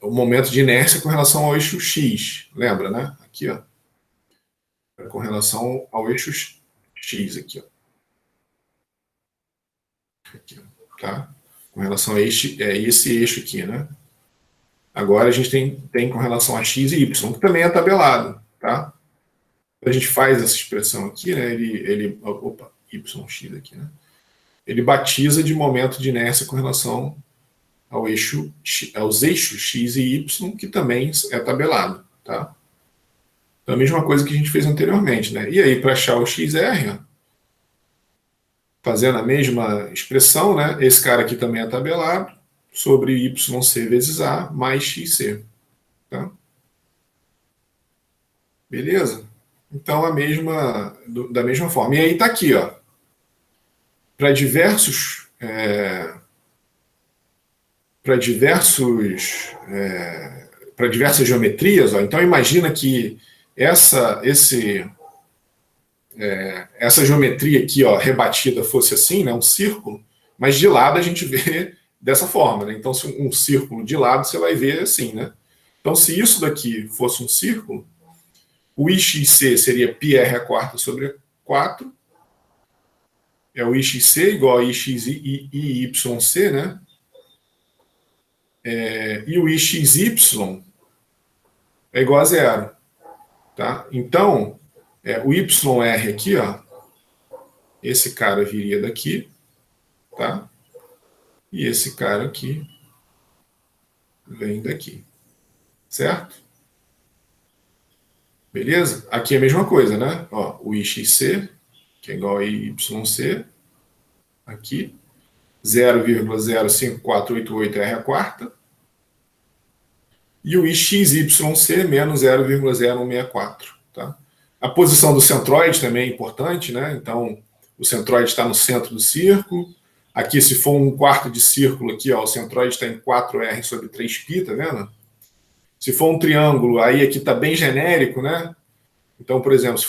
o momento de inércia com relação ao eixo X. Lembra, né? Aqui, ó. Com relação ao eixo X aqui, ó. Aqui, ó, tá? Com relação a esse eixo aqui, né? Agora a gente tem com relação a x e y, que também é tabelado, tá? A gente faz essa expressão aqui, né? Opa, yx aqui, né? Ele batiza de momento de inércia com relação aos eixos x e y, que também é tabelado, tá? Então, a mesma coisa que a gente fez anteriormente, né? E aí, para achar o xr, fazendo a mesma expressão, né? Esse cara aqui também é tabelado, sobre YC vezes A mais XC. Tá? Beleza? Então, da mesma forma. E aí está aqui, ó. Para diversos... para diversas geometrias, ó, então imagina que essa geometria aqui, ó, rebatida fosse assim, né, um círculo, mas de lado a gente vê dessa forma, né? Então, se um círculo de lado, você vai ver assim, né? Então, se isso daqui fosse um círculo, o IXC seria πr² sobre 4, é o IXC igual a IXI e YC, né? E o IXY é igual a zero, tá? Então, o YR aqui, ó, esse cara viria daqui, tá? E esse cara aqui vem daqui, certo? Beleza? Aqui é a mesma coisa, né? Ó, o IXC, que é igual a YC, aqui, 0,05488 R², e o IXYC menos 0,0164, tá? A posição do centroide também é importante, né? Então, o centroide está no centro do círculo. Aqui, se for um quarto de círculo, aqui, ó, o centroide está em 4R sobre 3π, tá vendo? Se for um triângulo, aí aqui está bem genérico, né? Então, por exemplo,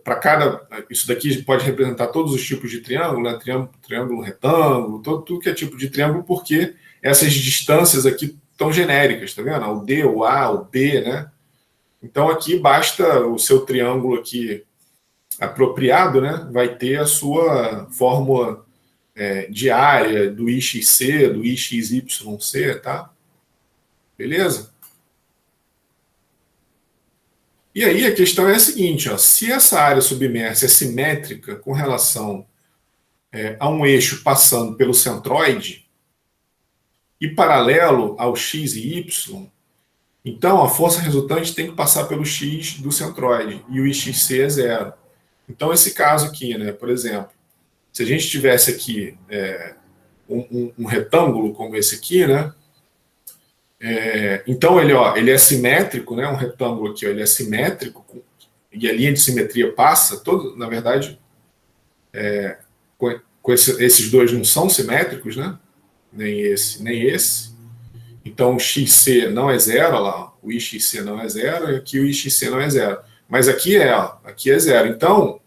para cada... Isso daqui pode representar todos os tipos de triângulo, né? Triângulo retângulo, tudo que é tipo de triângulo, porque essas distâncias aqui estão genéricas, tá vendo? O D, o A, o B, né? Então, aqui basta o seu triângulo aqui apropriado, né? Vai ter a sua fórmula de área do IXC, do IXYC, tá? Beleza? E aí a questão é a seguinte, ó, se essa área submersa é simétrica com relação a um eixo passando pelo centroide e paralelo ao x e y, então a força resultante tem que passar pelo x do centroide e o IXC é zero. Então esse caso aqui, né, por exemplo, se a gente tivesse aqui um retângulo como esse aqui, né, então ele é simétrico, né, um retângulo aqui, ó, ele é simétrico, e a linha de simetria passa, na verdade, esses dois não são simétricos, né? Nem esse, nem esse. Então o XC não é zero, lá, o IXC não é zero, e aqui o IXC não é zero. Mas aqui aqui é zero. Então,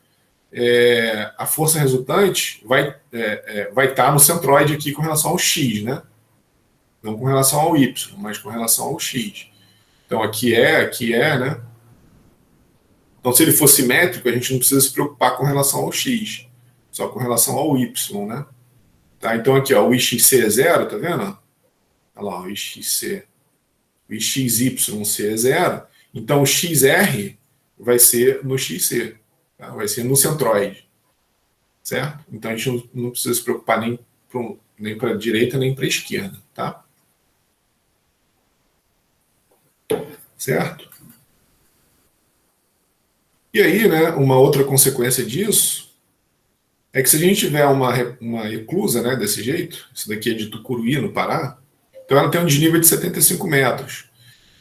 a força resultante vai estar no centroide aqui com relação ao X, né? Não com relação ao Y, mas com relação ao X. Então aqui é, né? Então, se ele for simétrico, a gente não precisa se preocupar com relação ao X, só com relação ao Y, né? Tá? Então, aqui, ó, o IXC é zero, tá vendo? Olha lá, o IXC. O IXYC é zero. Então, o XR vai ser no XC, tá? Vai ser no centroide, certo? Então, a gente não precisa se preocupar nem para a direita, nem para a esquerda, tá? Certo? E aí, né, uma outra consequência disso é que se a gente tiver uma eclusa, né, desse jeito, isso daqui é de Tucuruí, no Pará, então ela tem um desnível de 75 metros.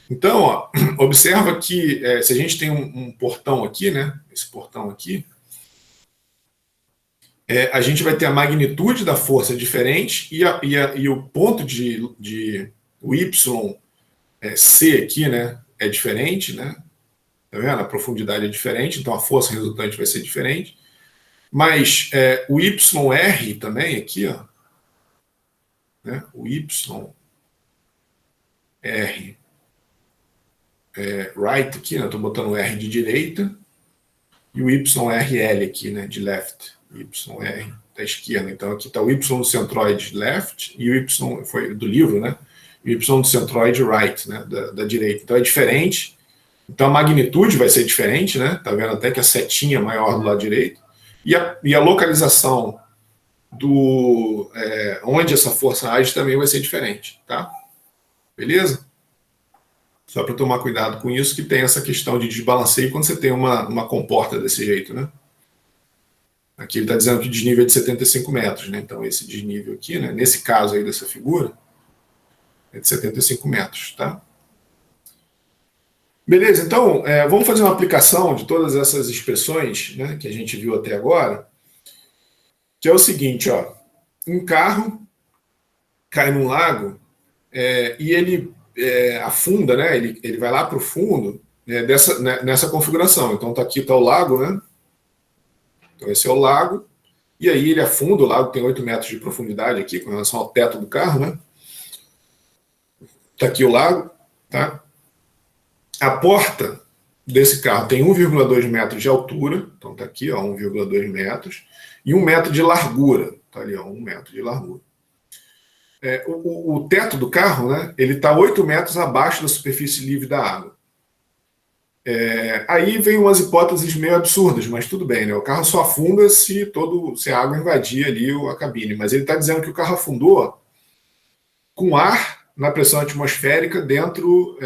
Então, ó, observa que se a gente tem um portão aqui, né, esse portão aqui, a gente vai ter a magnitude da força diferente e o ponto o Y C aqui, né, é diferente, né? Tá vendo? A profundidade é diferente, então a força resultante vai ser diferente. Mas o YR também aqui, ó, né? O YR right aqui, né? Estou botando o R de direita e o YRL aqui, né? De left. YR da esquerda. Então aqui está o Y do centroide left e o Y foi do livro, né? E o Y do centroide right, né? Da direita. Então é diferente. Então a magnitude vai ser diferente, né? Tá vendo até que a setinha é maior do lado direito. E a localização onde essa força age também vai ser diferente, tá? Beleza? Só para tomar cuidado com isso, que tem essa questão de desbalanceio quando você tem uma comporta desse jeito, né? Aqui ele está dizendo que o desnível é de 75 metros, né? Então esse desnível aqui, né? Nesse caso aí dessa figura, é de 75 metros, tá? Beleza, então vamos fazer uma aplicação de todas essas expressões, né, que a gente viu até agora, que é o seguinte, ó, um carro cai num lago e ele afunda, né, ele vai lá para o fundo nessa configuração. Então aqui está o lago, né? Então esse é o lago, e aí ele afunda, o lago tem 8 metros de profundidade aqui com relação ao teto do carro, né? Está aqui o lago, tá? A porta desse carro tem 1,2 metros de altura, então está aqui, ó, 1,2 metros, e 1 metro de largura, está ali, ó, 1 metro de largura. O teto do carro, né, ele está 8 metros abaixo da superfície livre da água. Aí vem umas hipóteses meio absurdas, mas tudo bem, né? O carro só afunda se a água invadir ali a cabine, mas ele está dizendo que o carro afundou com ar na pressão atmosférica dentro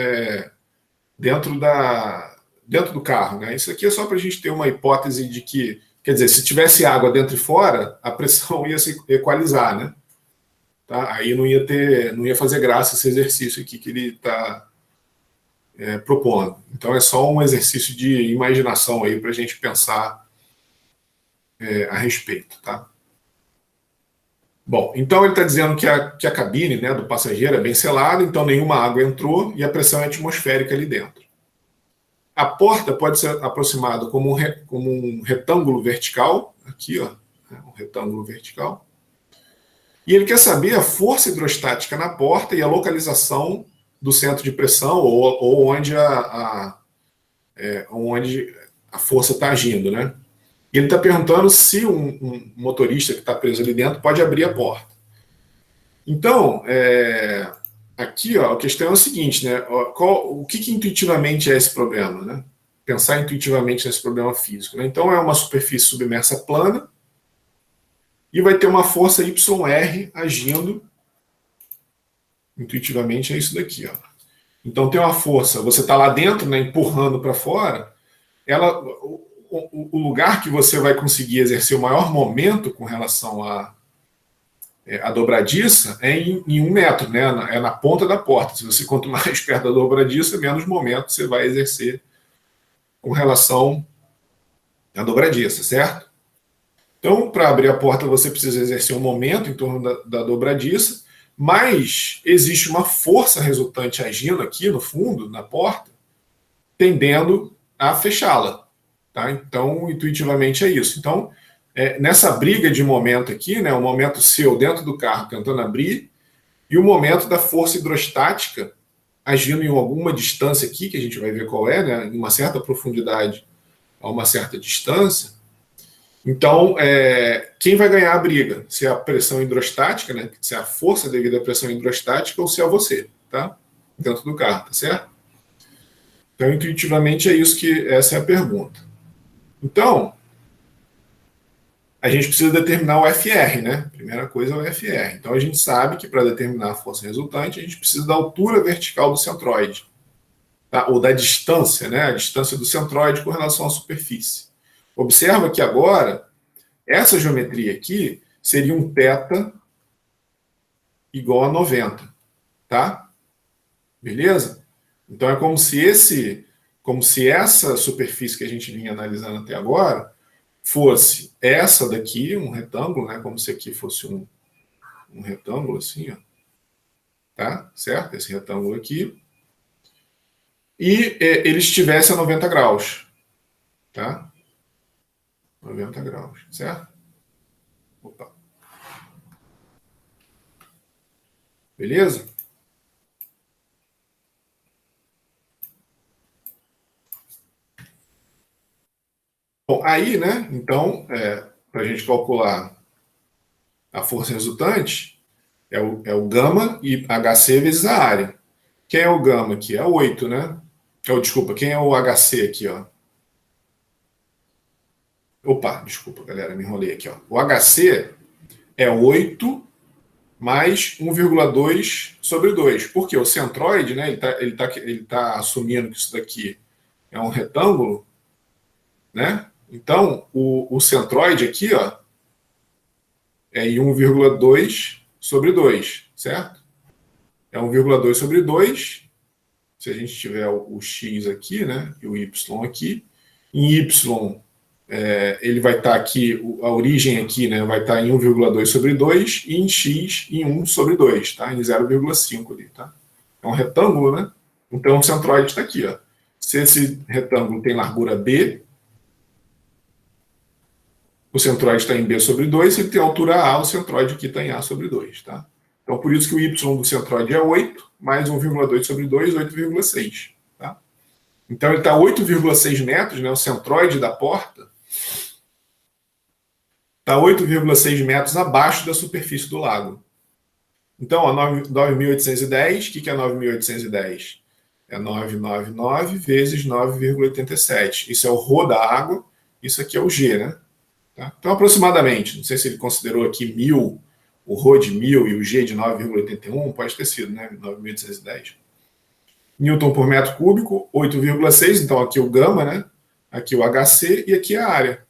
do carro, né? Isso aqui é só para a gente ter uma hipótese de que, quer dizer, se tivesse água dentro e fora, a pressão ia se equalizar, né? Tá? Aí não ia fazer graça esse exercício aqui que ele está propondo. Então é só um exercício de imaginação aí para a gente pensar a respeito, tá? Bom, então ele está dizendo que a cabine, né, do passageiro é bem selada, então nenhuma água entrou e a pressão é atmosférica ali dentro. A porta pode ser aproximada como um retângulo vertical, aqui, ó, um retângulo vertical. E ele quer saber a força hidrostática na porta e a localização do centro de pressão ou onde onde a força está agindo, né? E ele está perguntando se um motorista que está preso ali dentro pode abrir a porta. Então, aqui, ó, a questão é o seguinte, né? O que intuitivamente é esse problema, né? Pensar intuitivamente nesse problema físico, né? Então, é uma superfície submersa plana e vai ter uma força YR agindo. Intuitivamente é isso daqui, ó. Então, tem uma força, você está lá dentro, né, empurrando para fora, o lugar que você vai conseguir exercer o maior momento com relação à dobradiça é em 1 metro, né? É na ponta da porta. Se você quanto mais perto da dobradiça, menos momento você vai exercer com relação à dobradiça, certo? Então, para abrir a porta, você precisa exercer um momento em torno da dobradiça, mas existe uma força resultante agindo aqui no fundo, na porta, tendendo a fechá-la. Tá? Então, intuitivamente é isso. Então, nessa briga de momento aqui, né, o momento seu dentro do carro tentando abrir e o momento da força hidrostática agindo em alguma distância aqui, que a gente vai ver qual é, né, em uma certa profundidade a uma certa distância. Então, quem vai ganhar a briga? Se é a pressão hidrostática, né, se é a força devido à pressão hidrostática ou se é você, tá? Dentro do carro, tá certo? Então, intuitivamente é isso essa é a pergunta. Então, a gente precisa determinar o FR, né? Primeira coisa é o FR. Então, a gente sabe que para determinar a força resultante, a gente precisa da altura vertical do centroide. tá? Ou da distância, né? A distância do centroide com relação à superfície. Observa que agora, essa geometria aqui seria um θ igual a 90, tá? Beleza? Então é como se essa superfície que a gente vinha analisando até agora fosse essa daqui, um retângulo, né? Como se aqui fosse um retângulo assim, ó. Tá? Certo? Esse retângulo aqui. E ele estivesse a 90 graus, tá? 90 graus, certo? Opa. Beleza? Bom, aí, né? Então, para a gente calcular a força resultante, é o gama e HC vezes a área. Quem é o gama aqui? É 8, né? Desculpa, quem é o HC aqui, ó? Opa, desculpa, galera, me enrolei aqui, ó. O HC é 8 mais 1,2 sobre 2. Porque o centroide, né, ele tá assumindo que isso daqui é um retângulo, né? Então, o centroide aqui, ó, é 1,2 sobre 2, certo? É 1,2 sobre 2. Se a gente tiver o x aqui, né, e o y aqui, em y ele vai estar aqui, a origem aqui, né, vai estar em 1,2 sobre 2 e em x em 1 sobre 2, tá? Em 0,5 ali, tá? É um retângulo, né? Então o centroide está aqui, ó. Se esse retângulo tem largura b, o centroide está em b sobre 2, se ele tem altura a, o centroide aqui está em a sobre 2, tá? Então por isso que o y do centroide é 8, mais 1,2 sobre 2, 8,6, tá? Então ele está 8,6 metros, né? O centroide da porta está 8,6 metros abaixo da superfície do lago. Então, ó, 9.810, o que é 9.810? É 999 vezes 9,87. Isso é o ρ da água, isso aqui é o G, né? Tá? Então, aproximadamente, não sei se ele considerou aqui 1.000, o ρ de 1.000 e o G de 9,81, pode ter sido, né? 9.810. Newton por metro cúbico, 8,6, então aqui o gama, né? Aqui o HC e aqui a área.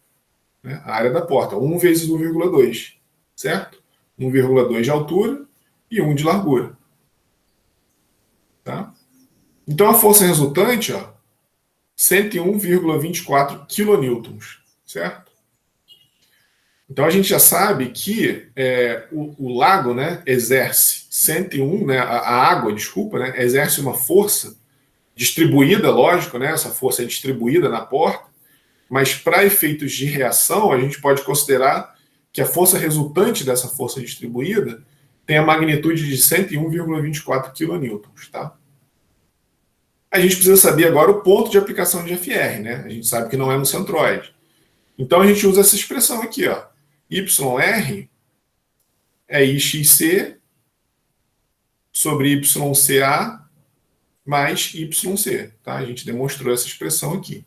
Né? A área da porta, 1 vezes 1,2, certo? 1,2 de altura e 1 de largura. Tá? Então a força resultante, ó, 101,24 kilonewtons, certo? Então a gente já sabe que o lago, né, exerce 101, né, a água, desculpa, né, exerce uma força distribuída, lógico, né, essa força é distribuída na porta, mas para efeitos de reação, a gente pode considerar que a força resultante dessa força distribuída tem a magnitude de 101,24 kilonewtons, tá? A gente precisa saber agora o ponto de aplicação de FR, né? A gente sabe que não é no centroide. Então a gente usa essa expressão aqui, ó. YR é IXC sobre YCA mais YC, tá? A gente demonstrou essa expressão aqui.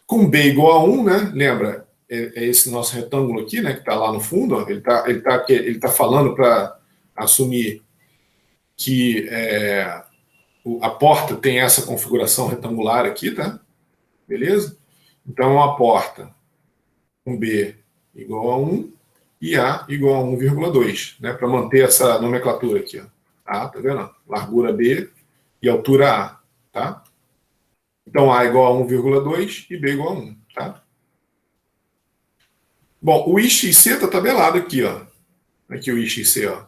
Com B igual a 1, né? Lembra, é esse nosso retângulo aqui, né? Que está lá no fundo, ó, ele tá falando para assumir que a porta tem essa configuração retangular aqui, tá? Beleza? Então, a porta com B igual a 1 e A igual a 1,2, né? Para manter essa nomenclatura aqui, ó. A, tá vendo? Largura B e altura A, tá? Então, A igual a 1,2 e B igual a 1, tá? Bom, o IXC está tabelado aqui, ó. Aqui o IXC, ó.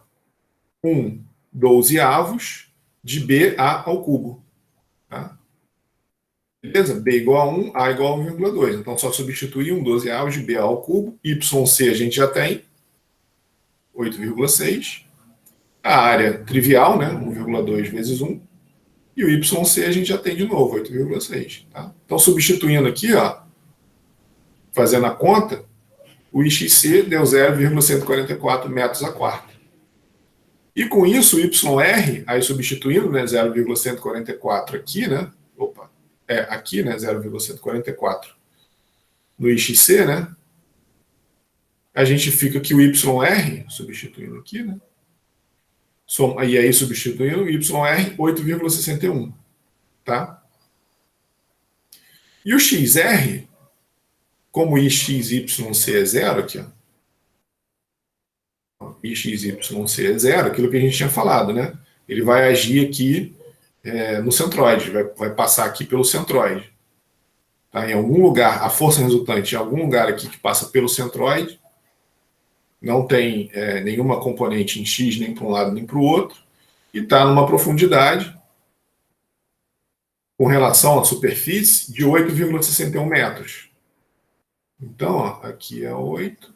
12 avos de BA ao cubo. Tá? Beleza? B igual a 1, A igual a 1,2. Então, só substituir 12 avos de BA ao cubo. YC a gente já tem. 8,6. A área trivial, né? 1,2 vezes 1. E o YC a gente já tem de novo, 8,6. Tá? Então, substituindo aqui, ó, fazendo a conta, o IXC deu 0,144 metros a quarta. E com isso, o YR, aí substituindo, né, 0,144 aqui, né? Opa, aqui, né, 0,144 no IXC, né? A gente fica que o YR, substituindo aqui, né? E aí substituindo o YR, 8,61, tá? E o XR, como IXYC é zero aqui, ó. IXYC é zero, aquilo que a gente tinha falado, né? Ele vai agir aqui no centroide, vai passar aqui pelo centroide. Tá? Em algum lugar, a força resultante em algum lugar aqui que passa pelo centroide, não tem nenhuma componente em X nem para um lado nem para o outro, e está numa profundidade com relação à superfície de 8,61 metros. Então, ó, aqui é 8.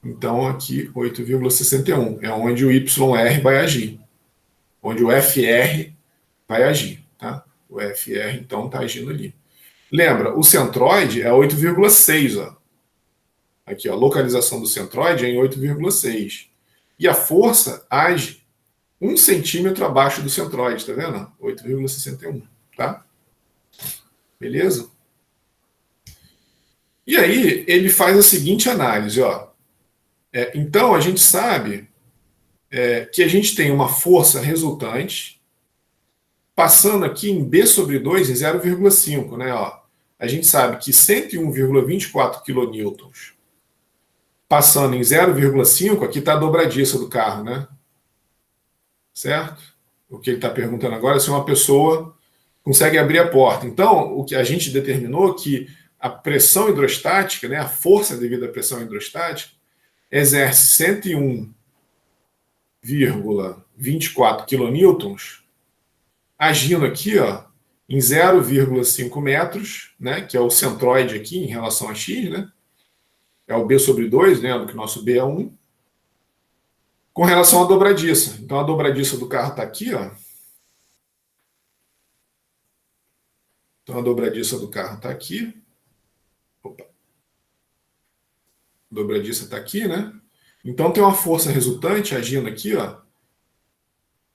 Então, aqui 8,61 é onde o YR vai agir, onde o FR vai agir. Tá? O FR, então, está agindo ali. Lembra, o centroide é 8,6. Aqui, ó, a localização do centroide é em 8,6. E a força age 1 centímetro abaixo do centroide, tá vendo? 8,61, tá? Beleza? E aí, ele faz a seguinte análise, ó. Então, a gente sabe que a gente tem uma força resultante passando aqui em B sobre 2 em 0,5, né? Ó. A gente sabe que 101,24 kN passando em 0,5, aqui está a dobradiça do carro, né? Certo? O que ele está perguntando agora é se uma pessoa consegue abrir a porta. Então, o que a gente determinou que a pressão hidrostática, né, a força devido à pressão hidrostática, exerce 101,24 kN, agindo aqui, ó, em 0,5 metros, né, que é o centroide aqui em relação a X, né? É o B sobre 2, lembra que o nosso B é 1, com relação à dobradiça. Então, a dobradiça do carro está aqui, ó. Então, a dobradiça do carro está aqui. Opa. A dobradiça está aqui, né? Então, tem uma força resultante agindo aqui, ó,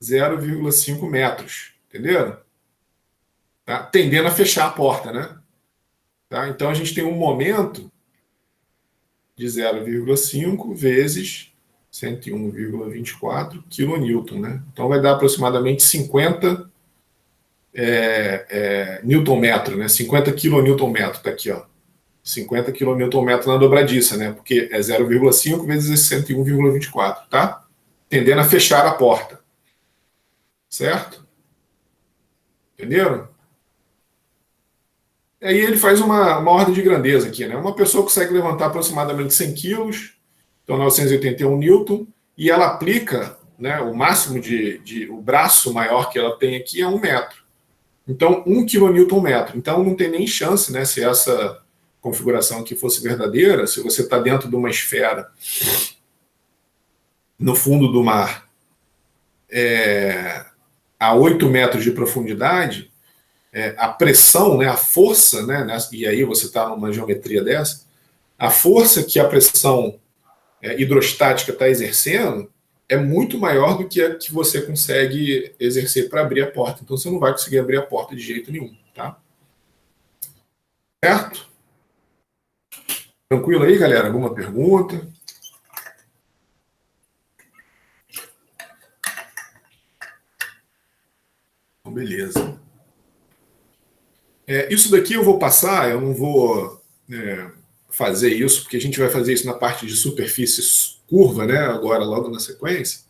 0,5 metros. Entenderam? Tá? Tendendo a fechar a porta, né? Tá? Então, a gente tem um momento de 0,5 vezes 101,24 kN, né? Então, vai dar aproximadamente 50 Newton-metro, né? 50 kN, tá aqui, ó. 50 kN na dobradiça, né? Porque é 0,5 vezes esse 101,24, tá? Tendendo a fechar a porta. Certo? Entenderam? Aí ele faz uma ordem de grandeza aqui, né? Uma pessoa consegue levantar aproximadamente 100 quilos, então 981 newton, e ela aplica, né, o máximo o braço maior que ela tem aqui é 1 metro. Então, 1 kN/metro. Então, não tem nem chance, né, se essa configuração aqui fosse verdadeira, se você está dentro de uma esfera no fundo do mar a 8 metros de profundidade, a pressão, né, a força, né, e aí você está numa geometria dessa, a força que a pressão hidrostática está exercendo é muito maior do que a que você consegue exercer para abrir a porta. Então você não vai conseguir abrir a porta de jeito nenhum, tá? Certo? Tranquilo aí, galera? Alguma pergunta? Então, beleza. Isso daqui eu vou passar, eu não vou fazer isso, porque a gente vai fazer isso na parte de superfície curva, né? Agora, logo na sequência.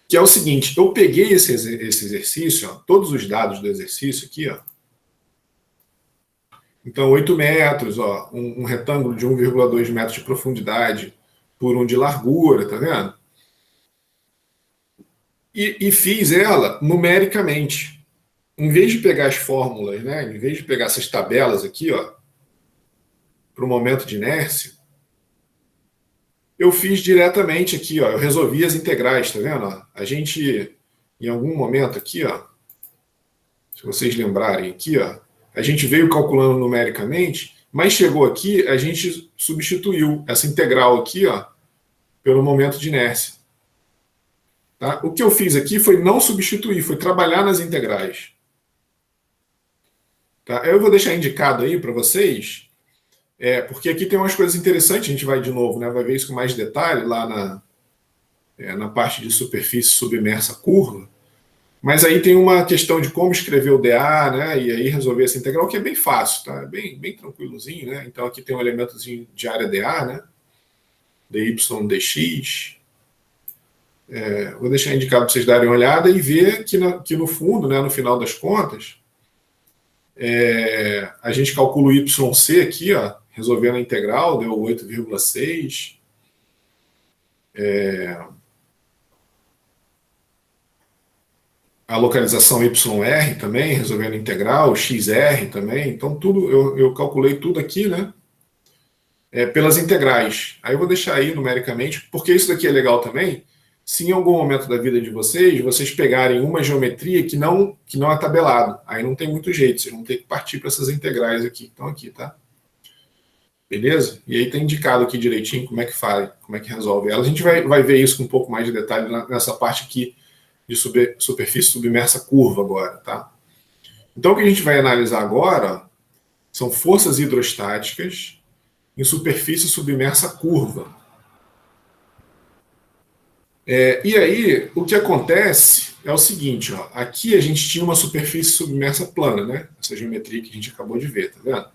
Que é o seguinte, eu peguei esse exercício, ó, todos os dados do exercício aqui, ó. Então, 8 metros, ó, um retângulo de 1,2 metros de profundidade por 1 de largura, tá vendo? E fiz ela numericamente. Em vez de pegar as fórmulas, né, em vez de pegar essas tabelas aqui, ó, para o momento de inércia, eu fiz diretamente aqui, ó, eu resolvi as integrais, tá vendo? Ó? A gente, em algum momento aqui, ó, se vocês lembrarem aqui, ó, a gente veio calculando numericamente, mas chegou aqui, a gente substituiu essa integral aqui, ó, pelo momento de inércia. Tá? O que eu fiz aqui foi não substituir, foi trabalhar nas integrais. Tá? Eu vou deixar indicado aí para vocês, porque aqui tem umas coisas interessantes, a gente vai de novo, né, vai ver isso com mais detalhe lá na parte de superfície submersa curva. Mas aí tem uma questão de como escrever o dA, né? E aí resolver essa integral, que é bem fácil, tá? Bem tranquilozinho, né? Então aqui tem um elementozinho de área dA, né? dy dx. Vou deixar indicado para vocês darem uma olhada e ver que no fundo, né, no final das contas, a gente calcula o YC aqui, ó, resolvendo a integral, deu 8,6. A localização YR também, resolvendo a integral, XR também. Então, tudo eu calculei tudo aqui, né? Pelas integrais. Aí eu vou deixar aí numericamente, porque isso daqui é legal também. Se em algum momento da vida de vocês pegarem uma geometria que não é tabelado, aí não tem muito jeito, vocês vão ter que partir para essas integrais aqui, que estão aqui, tá? Beleza? E aí tá indicado aqui direitinho como é que faz, como é que resolve elas. A gente vai ver isso com um pouco mais de detalhe nessa parte aqui de superfície submersa curva agora, tá? Então o que a gente vai analisar agora são forças hidrostáticas em superfície submersa curva. E aí, o que acontece é o seguinte, ó, aqui a gente tinha uma superfície submersa plana, né? Essa geometria que a gente acabou de ver, tá vendo?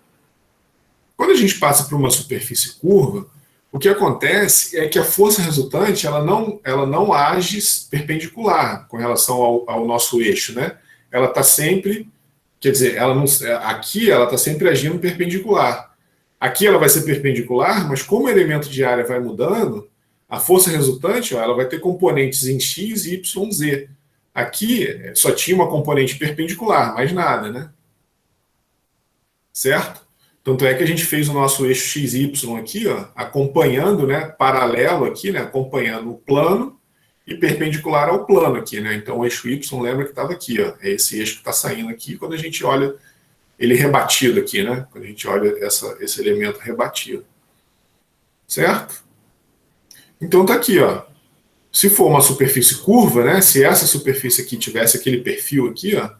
Quando a gente passa por uma superfície curva, o que acontece é que a força resultante ela não age perpendicular com relação ao nosso eixo, né? Ela está sempre, quer dizer, aqui ela está sempre agindo perpendicular. Aqui ela vai ser perpendicular, mas como o elemento de área vai mudando, a força resultante, ó, ela vai ter componentes em x, y, z. Aqui só tinha uma componente perpendicular, mais nada, né? Certo? Tanto é que a gente fez o nosso eixo XY aqui, ó, acompanhando, né, paralelo aqui, né, acompanhando o plano e perpendicular ao plano aqui, né? Então o eixo Y, lembra que estava aqui, ó, é esse eixo que está saindo aqui quando a gente olha ele rebatido aqui, né? Quando a gente olha esse elemento rebatido. Certo? Então tá aqui, ó. Se for uma superfície curva, né, se essa superfície aqui tivesse aquele perfil aqui, ó,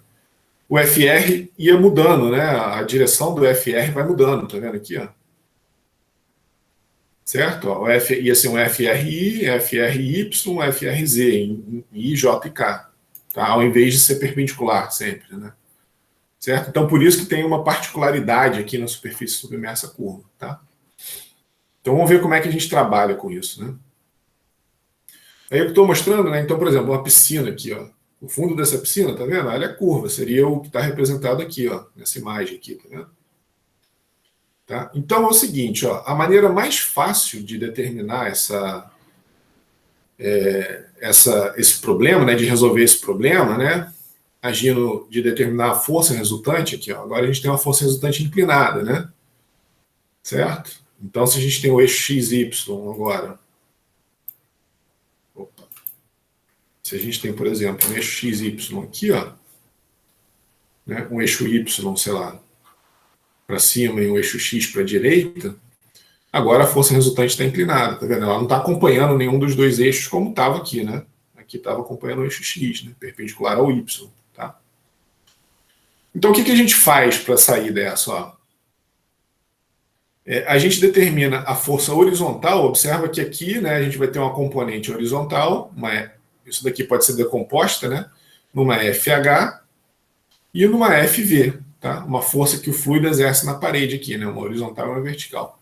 o FR ia mudando, né? A direção do FR vai mudando, tá vendo aqui, ó? Certo? Ó, ia ser um FRI, FRY, FRZ, em I, J e K, tá? Ao invés de ser perpendicular sempre, né? Certo? Então, por isso que tem uma particularidade aqui na superfície submersa curva, tá? Então, vamos ver como é que a gente trabalha com isso, né? Aí eu estou mostrando, né? Então, por exemplo, uma piscina aqui, ó. O fundo dessa piscina, tá vendo? Ela é curva, seria o que está representado aqui, ó, nessa imagem aqui, tá vendo? Tá? Então é o seguinte, ó, a maneira mais fácil de determinar esse problema, né, de resolver esse problema, né, agindo de determinar a força resultante aqui, ó, agora a gente tem uma força resultante inclinada, né, certo? Então se a gente tem o eixo XY agora, se a gente tem, por exemplo, um eixo XY aqui, ó, né, um eixo Y, sei lá, para cima e um eixo X para a direita, agora a força resultante está inclinada, tá vendo? Ela não está acompanhando nenhum dos dois eixos como estava aqui, né? Aqui estava acompanhando o eixo X, né? Perpendicular ao Y, tá? Então o que a gente faz para sair dessa? Ó? A gente determina a força horizontal, observa que aqui, né, a gente vai ter uma componente horizontal, isso daqui pode ser decomposta, né? Numa FH e numa FV, tá? Uma força que o fluido exerce na parede aqui, né? Uma horizontal e uma vertical.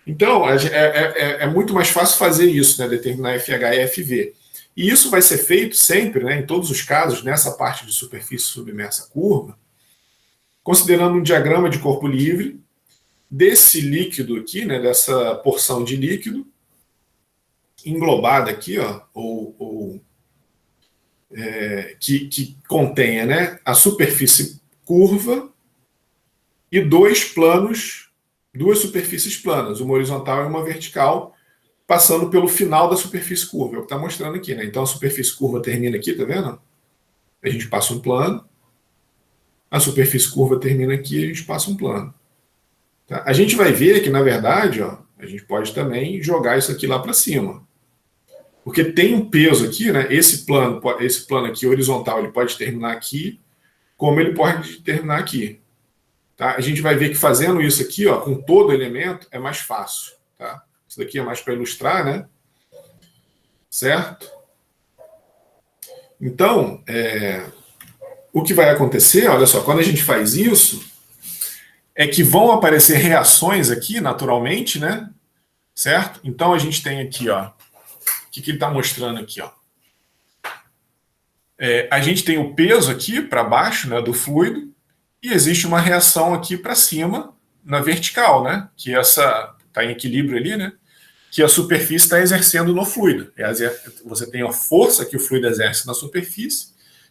Então, é muito mais fácil fazer isso, né? Determinar FH e FV. E isso vai ser feito sempre, né, em todos os casos, nessa parte de superfície submersa curva, considerando um diagrama de corpo livre desse líquido aqui, né, dessa porção de líquido, englobada aqui, ó, que contenha, né, a superfície curva e duas superfícies planas, uma horizontal e uma vertical, passando pelo final da superfície curva, é o que está mostrando aqui, né? Então a superfície curva termina aqui, tá vendo? A gente passa um plano, a superfície curva termina aqui e a gente passa um plano. Tá? A gente vai ver que, na verdade, ó, a gente pode também jogar isso aqui lá para cima. Porque tem um peso aqui, né? Esse plano aqui horizontal, ele pode terminar aqui, como ele pode terminar aqui. Tá? A gente vai ver que fazendo isso aqui, ó, com todo elemento, é mais fácil. Tá? Isso daqui é mais para ilustrar, né? Certo? Então, o que vai acontecer, olha só, quando a gente faz isso, é que vão aparecer reações aqui, naturalmente, né? Certo? Então a gente tem aqui, ó, o que ele está mostrando aqui, ó. A gente tem o peso aqui para baixo, né, do fluido, e existe uma reação aqui para cima, na vertical, né? Que essa está em equilíbrio ali, né? Que a superfície está exercendo no fluido. Você tem a força que o fluido exerce na superfície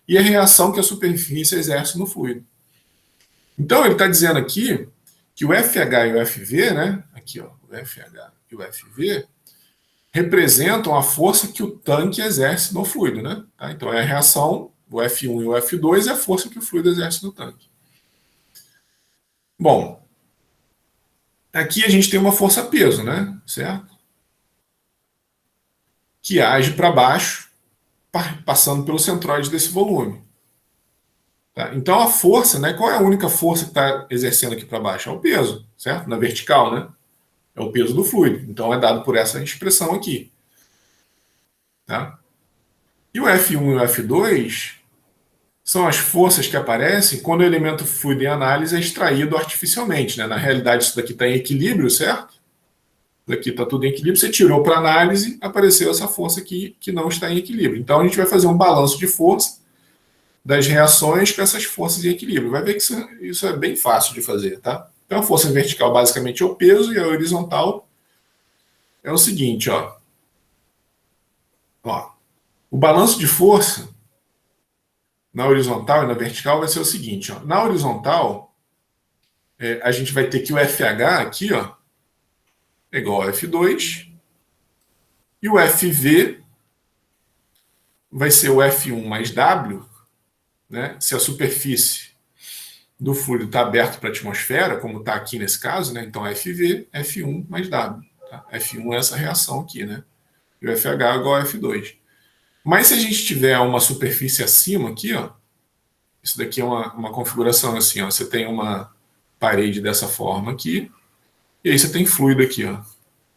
e a reação que a superfície exerce no fluido. Então ele está dizendo aqui que o FH e o FV, né? Aqui, ó, o FH e o FV representam a força que o tanque exerce no fluido, né? Tá? Então é a reação, o F1 e o F2 é a força que o fluido exerce no tanque. Bom, aqui a gente tem uma força-peso, né? Certo? Que age para baixo, passando pelo centroide desse volume. Tá? Então a força, né? Qual é a única força que está exercendo aqui para baixo? É o peso, certo? Na vertical, né? É o peso do fluido. Então é dado por essa expressão aqui. Tá? E o F1 e o F2 são as forças que aparecem quando o elemento fluido em análise é extraído artificialmente. Né? Na realidade, isso daqui está em equilíbrio, certo? Daqui está tudo em equilíbrio. Você tirou para análise, apareceu essa força aqui que não está em equilíbrio. Então a gente vai fazer um balanço de força das reações com essas forças em equilíbrio. Vai ver que isso é bem fácil de fazer, tá? Então a força vertical basicamente é o peso e a horizontal é o seguinte, ó. O balanço de força na horizontal e na vertical vai ser o seguinte, ó. Na horizontal, a gente vai ter que o FH aqui, ó, é igual a F2 e o FV vai ser o F1 mais W, né? Se a superfície do fluido está aberta para a atmosfera, como está aqui nesse caso, né? Então FV, F1 mais W. Tá? F1 é essa reação aqui, né? E o FH é igual a F2. Mas se a gente tiver uma superfície acima aqui, ó, isso daqui é uma configuração assim, ó, você tem uma parede dessa forma aqui, e aí você tem fluido aqui, ó.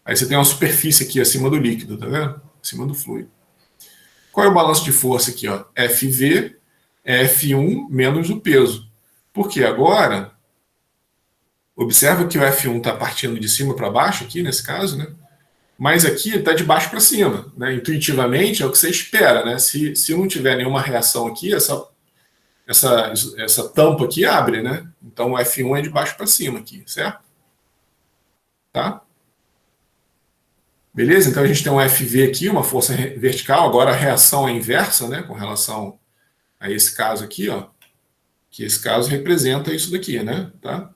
Aí você tem uma superfície aqui acima do líquido, tá vendo? Acima do fluido. Qual é o balanço de força aqui, ó? FV é F1 menos o peso. Porque agora, observa que o F1 está partindo de cima para baixo aqui, nesse caso, né? Mas aqui está de baixo para cima, né? Intuitivamente é o que você espera, né? Se não tiver nenhuma reação aqui, essa tampa aqui abre, né? Então o F1 é de baixo para cima aqui, certo? Tá? Beleza? Então a gente tem um FV aqui, uma força vertical, agora a reação é inversa, né? Com relação a esse caso aqui, ó. Que esse caso representa isso daqui, né? Tá?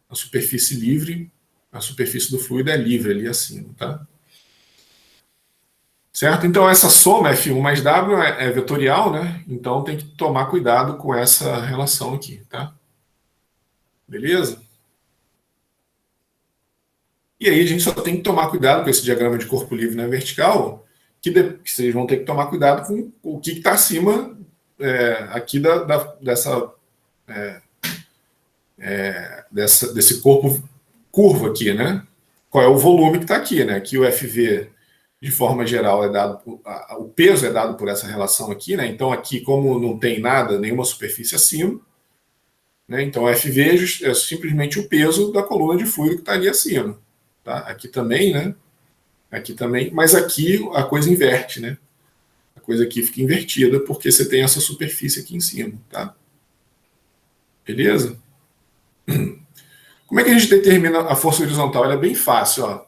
A superfície livre, a superfície do fluido é livre ali acima, tá? Certo? Então essa soma F1 mais W é vetorial, né? Então tem que tomar cuidado com essa relação aqui, tá? Beleza? E aí a gente só tem que tomar cuidado com esse diagrama de corpo livre na vertical, que vocês vão ter que tomar cuidado com o que está acima aqui desse corpo curvo aqui, né? Qual é o volume que está aqui, né? Aqui o FV, de forma geral, o peso é dado por essa relação aqui, né? Então aqui, como não tem nada, nenhuma superfície acima, né? Então o FV é simplesmente o peso da coluna de fluido que está ali acima. Tá? Aqui também, né? Aqui também, mas aqui a coisa inverte, né? A coisa aqui fica invertida porque você tem essa superfície aqui em cima, tá? Beleza? Como é que a gente determina a força horizontal? Ela é bem fácil, ó.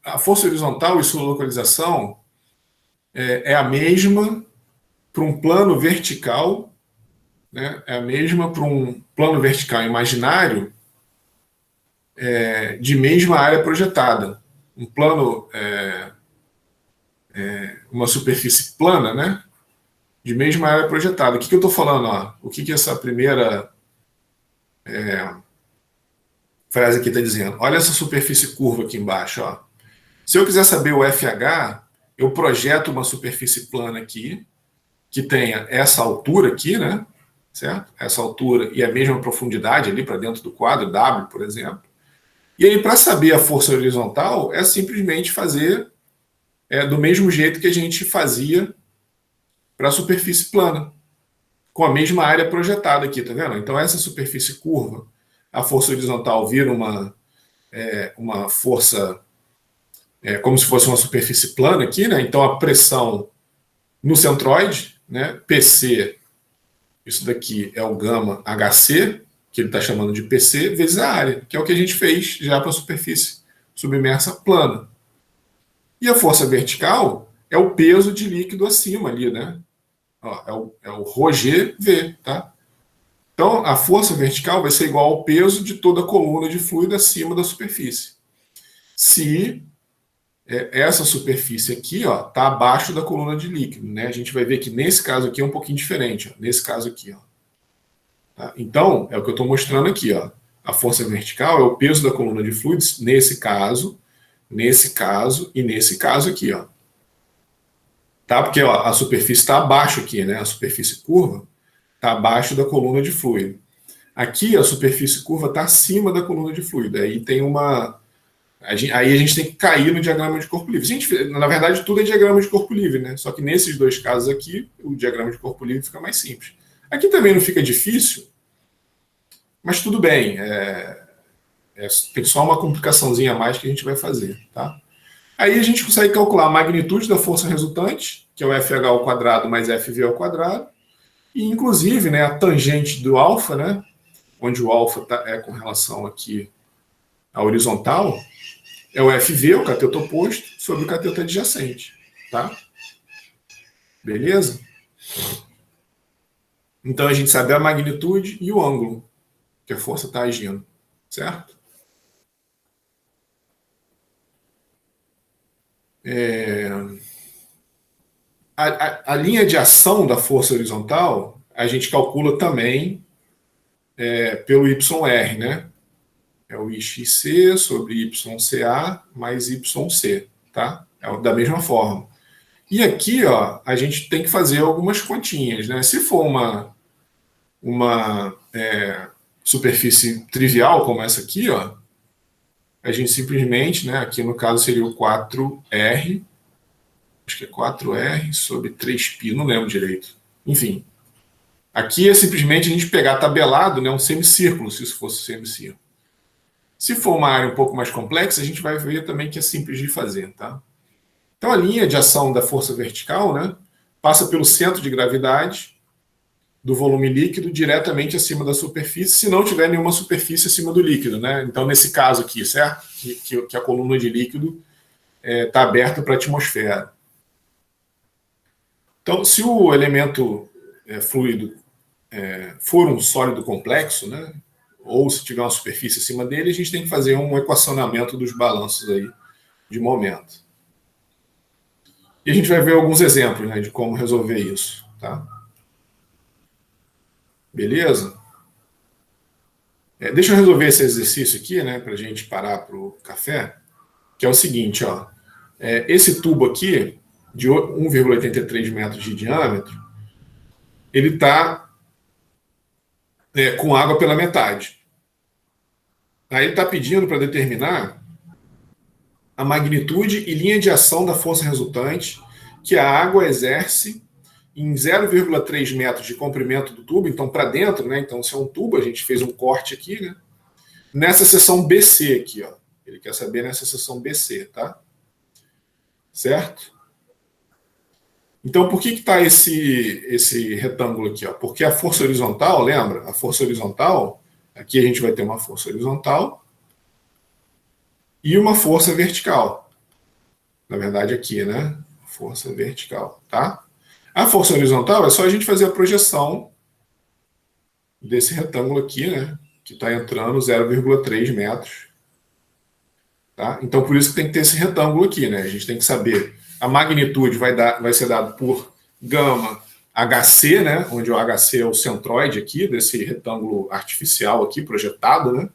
A força horizontal e sua localização é a mesma para um plano vertical, né? É a mesma para um plano vertical imaginário de mesma área projetada. Um plano, uma superfície plana, né? De mesma área projetada. O que eu estou falando? Ó? O que essa primeira frase aqui está dizendo? Olha essa superfície curva aqui embaixo. Ó. Se eu quiser saber o FH, eu projeto uma superfície plana aqui, que tenha essa altura aqui, né? Certo? Essa altura e a mesma profundidade ali para dentro do quadro, W, por exemplo. E aí, para saber a força horizontal, é simplesmente fazer do mesmo jeito que a gente fazia para a superfície plana. com a mesma área projetada aqui, tá vendo? Então, essa superfície curva, a força horizontal vira uma força, como se fosse uma superfície plana aqui, né? Então, a pressão no centroide, né? PC, isso daqui é o gama HC, que ele está chamando de PC, vezes a área, que é o que a gente fez já para a superfície submersa plana. E a força vertical é o peso de líquido acima ali, né? Ó, é o ρgV, tá? Então, a força vertical vai ser igual ao peso de toda a coluna de fluido acima da superfície. Se essa superfície aqui está abaixo da coluna de líquido, né? A gente vai ver que nesse caso aqui é um pouquinho diferente, ó, nesse caso aqui. Ó. Tá? Então, é o que eu estou mostrando aqui. Ó. A força vertical é o peso da coluna de fluidos nesse caso e nesse caso aqui. Ó. Tá? Porque ó, a superfície está abaixo aqui, né? A superfície curva está abaixo da coluna de fluido. Aqui a superfície curva está acima da coluna de fluido. Aí tem uma. Aí a gente tem que cair no diagrama de corpo livre. Gente, na verdade, tudo é diagrama de corpo livre, né? Só que nesses dois casos aqui, o diagrama de corpo livre fica mais simples. Aqui também não fica difícil, mas tudo bem. Tem só uma complicaçãozinha a mais que a gente vai fazer, tá? Aí a gente consegue calcular a magnitude da força resultante, que é o FH ao quadrado mais FV ao quadrado, e inclusive, né, a tangente do alfa, né, onde o alfa é com relação aqui à horizontal, é o FV, o cateto oposto, sobre o cateto adjacente, tá? Beleza? Então a gente sabe a magnitude e o ângulo que a força está agindo, certo? A linha de ação da força horizontal, a gente calcula também pelo YR, né? É o IXC sobre YCA mais YC, tá? É da mesma forma. E aqui, ó, a gente tem que fazer algumas continhas, né? Se for uma superfície trivial, como essa aqui, ó, a gente simplesmente, né, aqui no caso seria o 4R, acho que é 4R sobre 3π, não lembro direito. Enfim, aqui é simplesmente a gente pegar tabelado, né, um semicírculo, se isso fosse um semicírculo. Se for uma área um pouco mais complexa, a gente vai ver também que é simples de fazer, tá? Então, a linha de ação da força vertical, né, passa pelo centro de gravidade do volume líquido diretamente acima da superfície, se não tiver nenhuma superfície acima do líquido, né? Então, nesse caso aqui, certo? Que a coluna de líquido está aberta para a atmosfera. Então, se o elemento fluido for um sólido complexo, né, ou se tiver uma superfície acima dele, a gente tem que fazer um equacionamento dos balanços aí de momento. E a gente vai ver alguns exemplos, né, de como resolver isso, tá? Beleza? Deixa eu resolver esse exercício aqui, né, para a gente parar para o café, que é o seguinte, ó. Esse tubo aqui, de 1,83 metros de diâmetro, ele está com água pela metade. Aí ele está pedindo para determinar a magnitude e linha de ação da força resultante que a água exerce em 0,3 metros de comprimento do tubo, então para dentro, né? Então, se é um tubo, a gente fez um corte aqui, né? Nessa seção BC aqui, ó. Ele quer saber nessa seção BC, tá? Certo? Então, por que está esse retângulo aqui? Ó? Porque a força horizontal, lembra? A força horizontal, aqui a gente vai ter uma força horizontal e uma força vertical. Na verdade, aqui, né? Força vertical, tá? A força horizontal é só a gente fazer a projeção desse retângulo aqui, né? Que está entrando 0,3 metros. Tá? Então, por isso que tem que ter esse retângulo aqui, né? A gente tem que saber a magnitude vai ser dado por gama HC, né? Onde o HC é o centroide aqui, desse retângulo artificial aqui, projetado, né?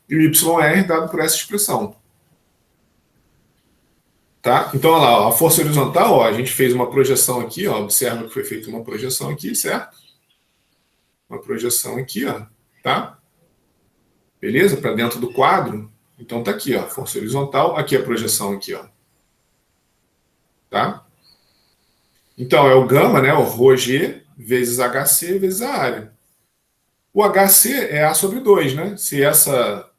E o YR dado por essa expressão. Tá? Então, olha lá, ó, a força horizontal, ó, a gente fez uma projeção aqui, ó, observa que foi feita uma projeção aqui, certo? Uma projeção aqui, ó, tá? Beleza? Para dentro do quadro. Então tá aqui, ó, força horizontal, aqui a projeção aqui, ó. Tá? Então é o gama, né, o ρg vezes HC vezes a área. O HC é A sobre 2, né? Se essa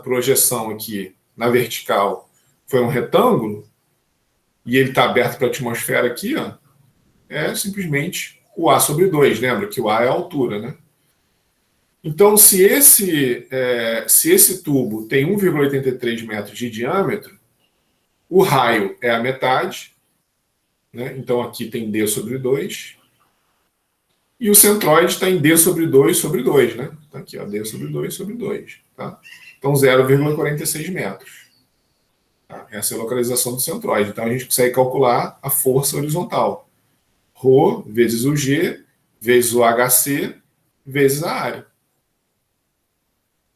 projeção aqui na vertical foi um retângulo, e ele está aberto para a atmosfera aqui, ó, é simplesmente o A sobre 2. Lembra que o A é a altura, né? Então, se esse tubo tem 1,83 metros de diâmetro, o raio é a metade, né? Então aqui tem D sobre 2, e o centroide está em D sobre 2 sobre 2, né? Está aqui, ó, D sobre 2 sobre 2. Tá? Então 0,46 metros. Tá? Essa é a localização do centroide. Então a gente consegue calcular a força horizontal. Rho vezes o G, vezes o HC, vezes a área.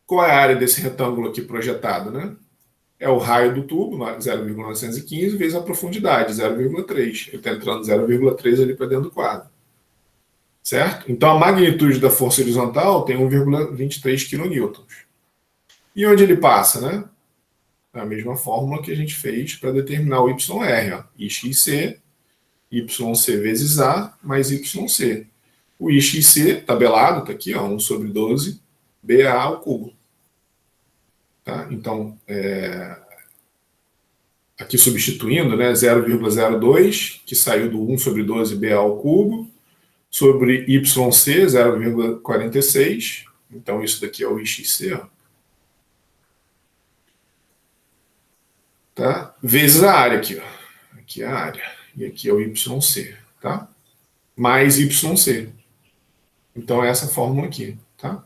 Qual é a área desse retângulo aqui projetado, né? É o raio do tubo, 0,915, vezes a profundidade, 0,3. Ele está entrando 0,3 ali para dentro do quadro. Certo? Então a magnitude da força horizontal tem 1,23 kN. E onde ele passa, né? A mesma fórmula que a gente fez para determinar o YR. Ó. IXC, YC vezes A mais YC. O IXC, tabelado, está aqui, ó, 1 sobre 12, BA ao cubo. Tá? Então, aqui substituindo, né, 0,02, que saiu do 1 sobre 12 BA ao cubo, sobre YC, 0,46. Então, isso daqui é o IXC, ó. Tá? Vezes a área aqui, ó. Aqui é a área. E aqui é o YC, tá? Mais YC. Então, é essa fórmula aqui, tá?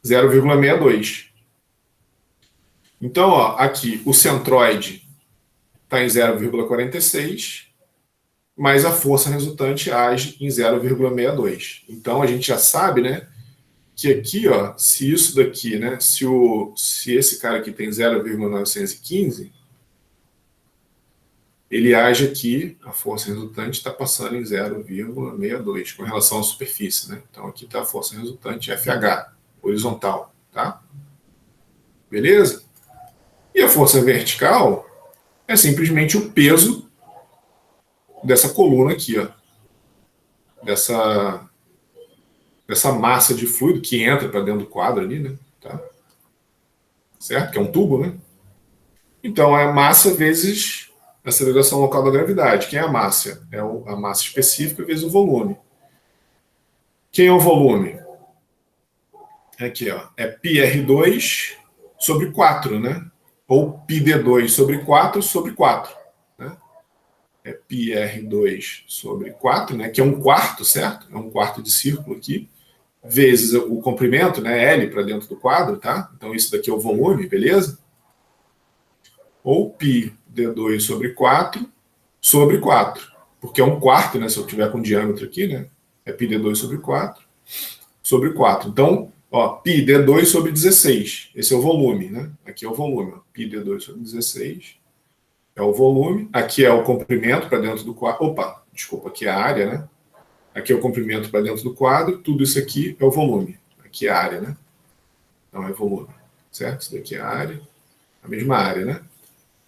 0,62. Então, ó, aqui o centroide está em 0,46, mas a força resultante age em 0,62. Então, a gente já sabe, né, que aqui, ó, se isso daqui, né, se esse cara aqui tem 0,915, ele age aqui, a força resultante está passando em 0,62 com relação à superfície, né? Então aqui está a força resultante FH, horizontal, tá? Beleza? E a força vertical é simplesmente o peso dessa coluna aqui, ó. Dessa massa de fluido que entra para dentro do quadro ali, né? Tá? Certo? Que é um tubo, né? Então é massa vezes a aceleração local da gravidade. Quem é a massa? É a massa específica vezes o volume. Quem é o volume? Aqui, ó, é πr2 sobre 4, né? Ou πd2 sobre 4 sobre 4. Né? É πr2 sobre 4, né? Que é um quarto, certo? É um quarto de círculo aqui. Vezes o comprimento, né? L para dentro do quadro, tá? Então isso daqui é o volume, beleza? Ou πd2 sobre 4 sobre 4. Porque é um quarto, né? Se eu tiver com diâmetro aqui, né? É πd2 sobre 4 sobre 4. Então, ó, πd2 sobre 16. Esse é o volume, né? Aqui é o volume. Ó. πd2 sobre 16 é o volume. Aqui é o comprimento para dentro do quadro. Opa, desculpa, aqui é a área, né? Aqui é o comprimento para dentro do quadro. Tudo isso aqui é o volume. Aqui é a área, né? Não é volume. Certo? Isso daqui é a área. A mesma área, né?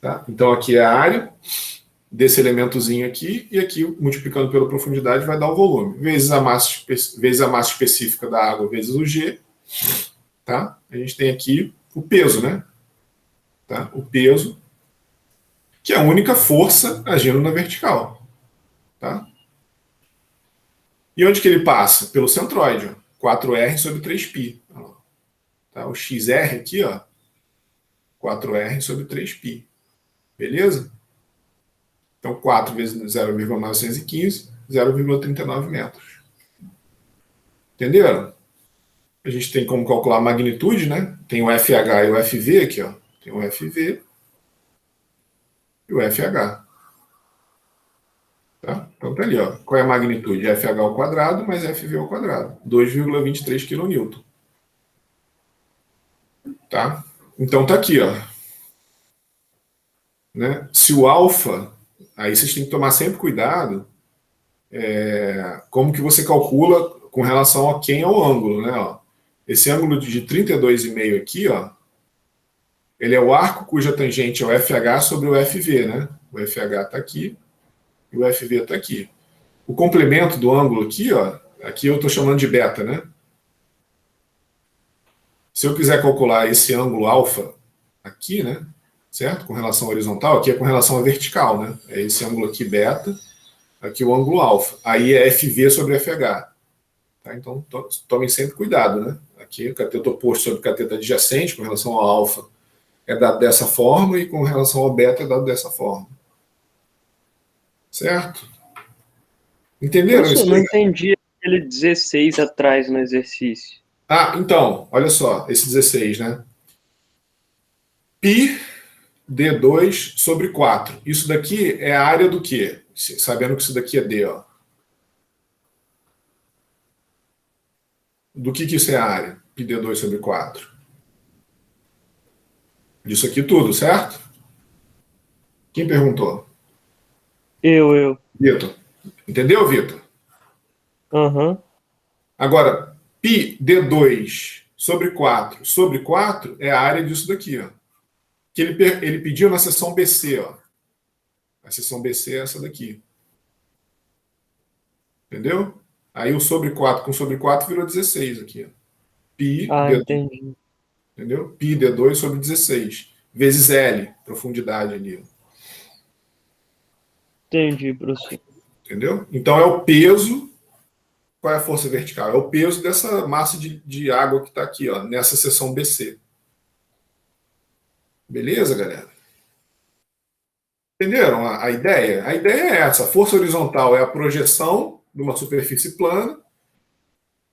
Tá? Então aqui é a área desse elementozinho aqui, e aqui, multiplicando pela profundidade, vai dar o volume. Vezes a massa específica da água, vezes o G. Tá? A gente tem aqui o peso, né? Tá? O peso, que é a única força agindo na vertical. Tá? E onde que ele passa? Pelo centroide, ó. 4R sobre 3π. Tá? O XR aqui, ó, 4R sobre 3π. Beleza? Então, 4 vezes 0,915, 0,39 metros. Entenderam? A gente tem como calcular a magnitude, né? Tem o FH e o FV aqui, ó. Tem o FV e o FH. Tá? Então tá ali, ó. Qual é a magnitude? FH ao quadrado mais FV ao quadrado. 2,23 kN. Tá? Então tá aqui, ó. Né? Se o alfa, aí vocês têm que tomar sempre cuidado como que você calcula com relação a quem é o ângulo, né? Ó. Esse ângulo de 32,5 aqui, ó, ele é o arco cuja tangente é o FH sobre o FV, né? O FH está aqui e o FV está aqui. o complemento do ângulo aqui, ó, aqui eu estou chamando de beta, né? Se eu quiser calcular esse ângulo alfa aqui, né? Certo? Com relação à horizontal, aqui é com relação à vertical, né? É esse ângulo aqui beta, aqui o ângulo alfa. Aí é FV sobre FH. Tá? Então, tomem sempre cuidado, né? Aqui o cateto oposto sobre o cateto adjacente, com relação ao alfa, é dado dessa forma, e com relação ao beta é dado dessa forma. Certo? Entenderam Professor, isso não aí? entendi aquele 16 atrás no exercício. Ah, então, olha só, esse 16, né? Pi D2 sobre 4. Isso daqui é a área do quê? Sabendo que isso daqui é D, ó. Do que isso é a área? Pi D2 sobre 4. Disso aqui tudo, certo? Quem perguntou? Eu. Vitor. Entendeu, Vitor? Aham. Agora, π D2 sobre 4 é a área disso daqui, ó. Que ele pediu na seção BC, ó. A seção BC é essa daqui. Entendeu? Aí o sobre 4 com sobre 4 virou 16 aqui, ó. Π Ah, D2, entendi. entendeu? Π D2 sobre 16 vezes L, profundidade ali, ó. Entendi, professor. Entendeu? Então é o peso. Qual é a força vertical? É o peso dessa massa de água que está aqui, ó, nessa seção BC. Beleza, galera? Entenderam a ideia? A ideia é essa. A força horizontal é a projeção de uma superfície plana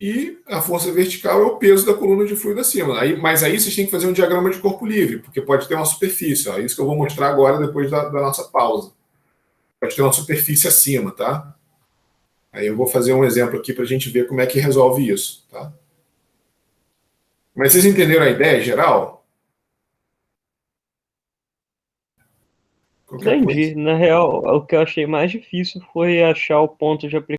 e a força vertical é o peso da coluna de fluido acima. Mas aí vocês têm que fazer um diagrama de corpo livre, porque pode ter uma superfície. Ó, isso que eu vou mostrar agora depois da nossa pausa. Pode ter uma superfície acima, tá? Aí eu vou fazer um exemplo aqui para a gente ver como é que resolve isso, tá? Mas vocês entenderam a ideia geral? Qualquer coisa. Entendi. Na real, o que eu achei mais difícil foi achar o ponto de aplicação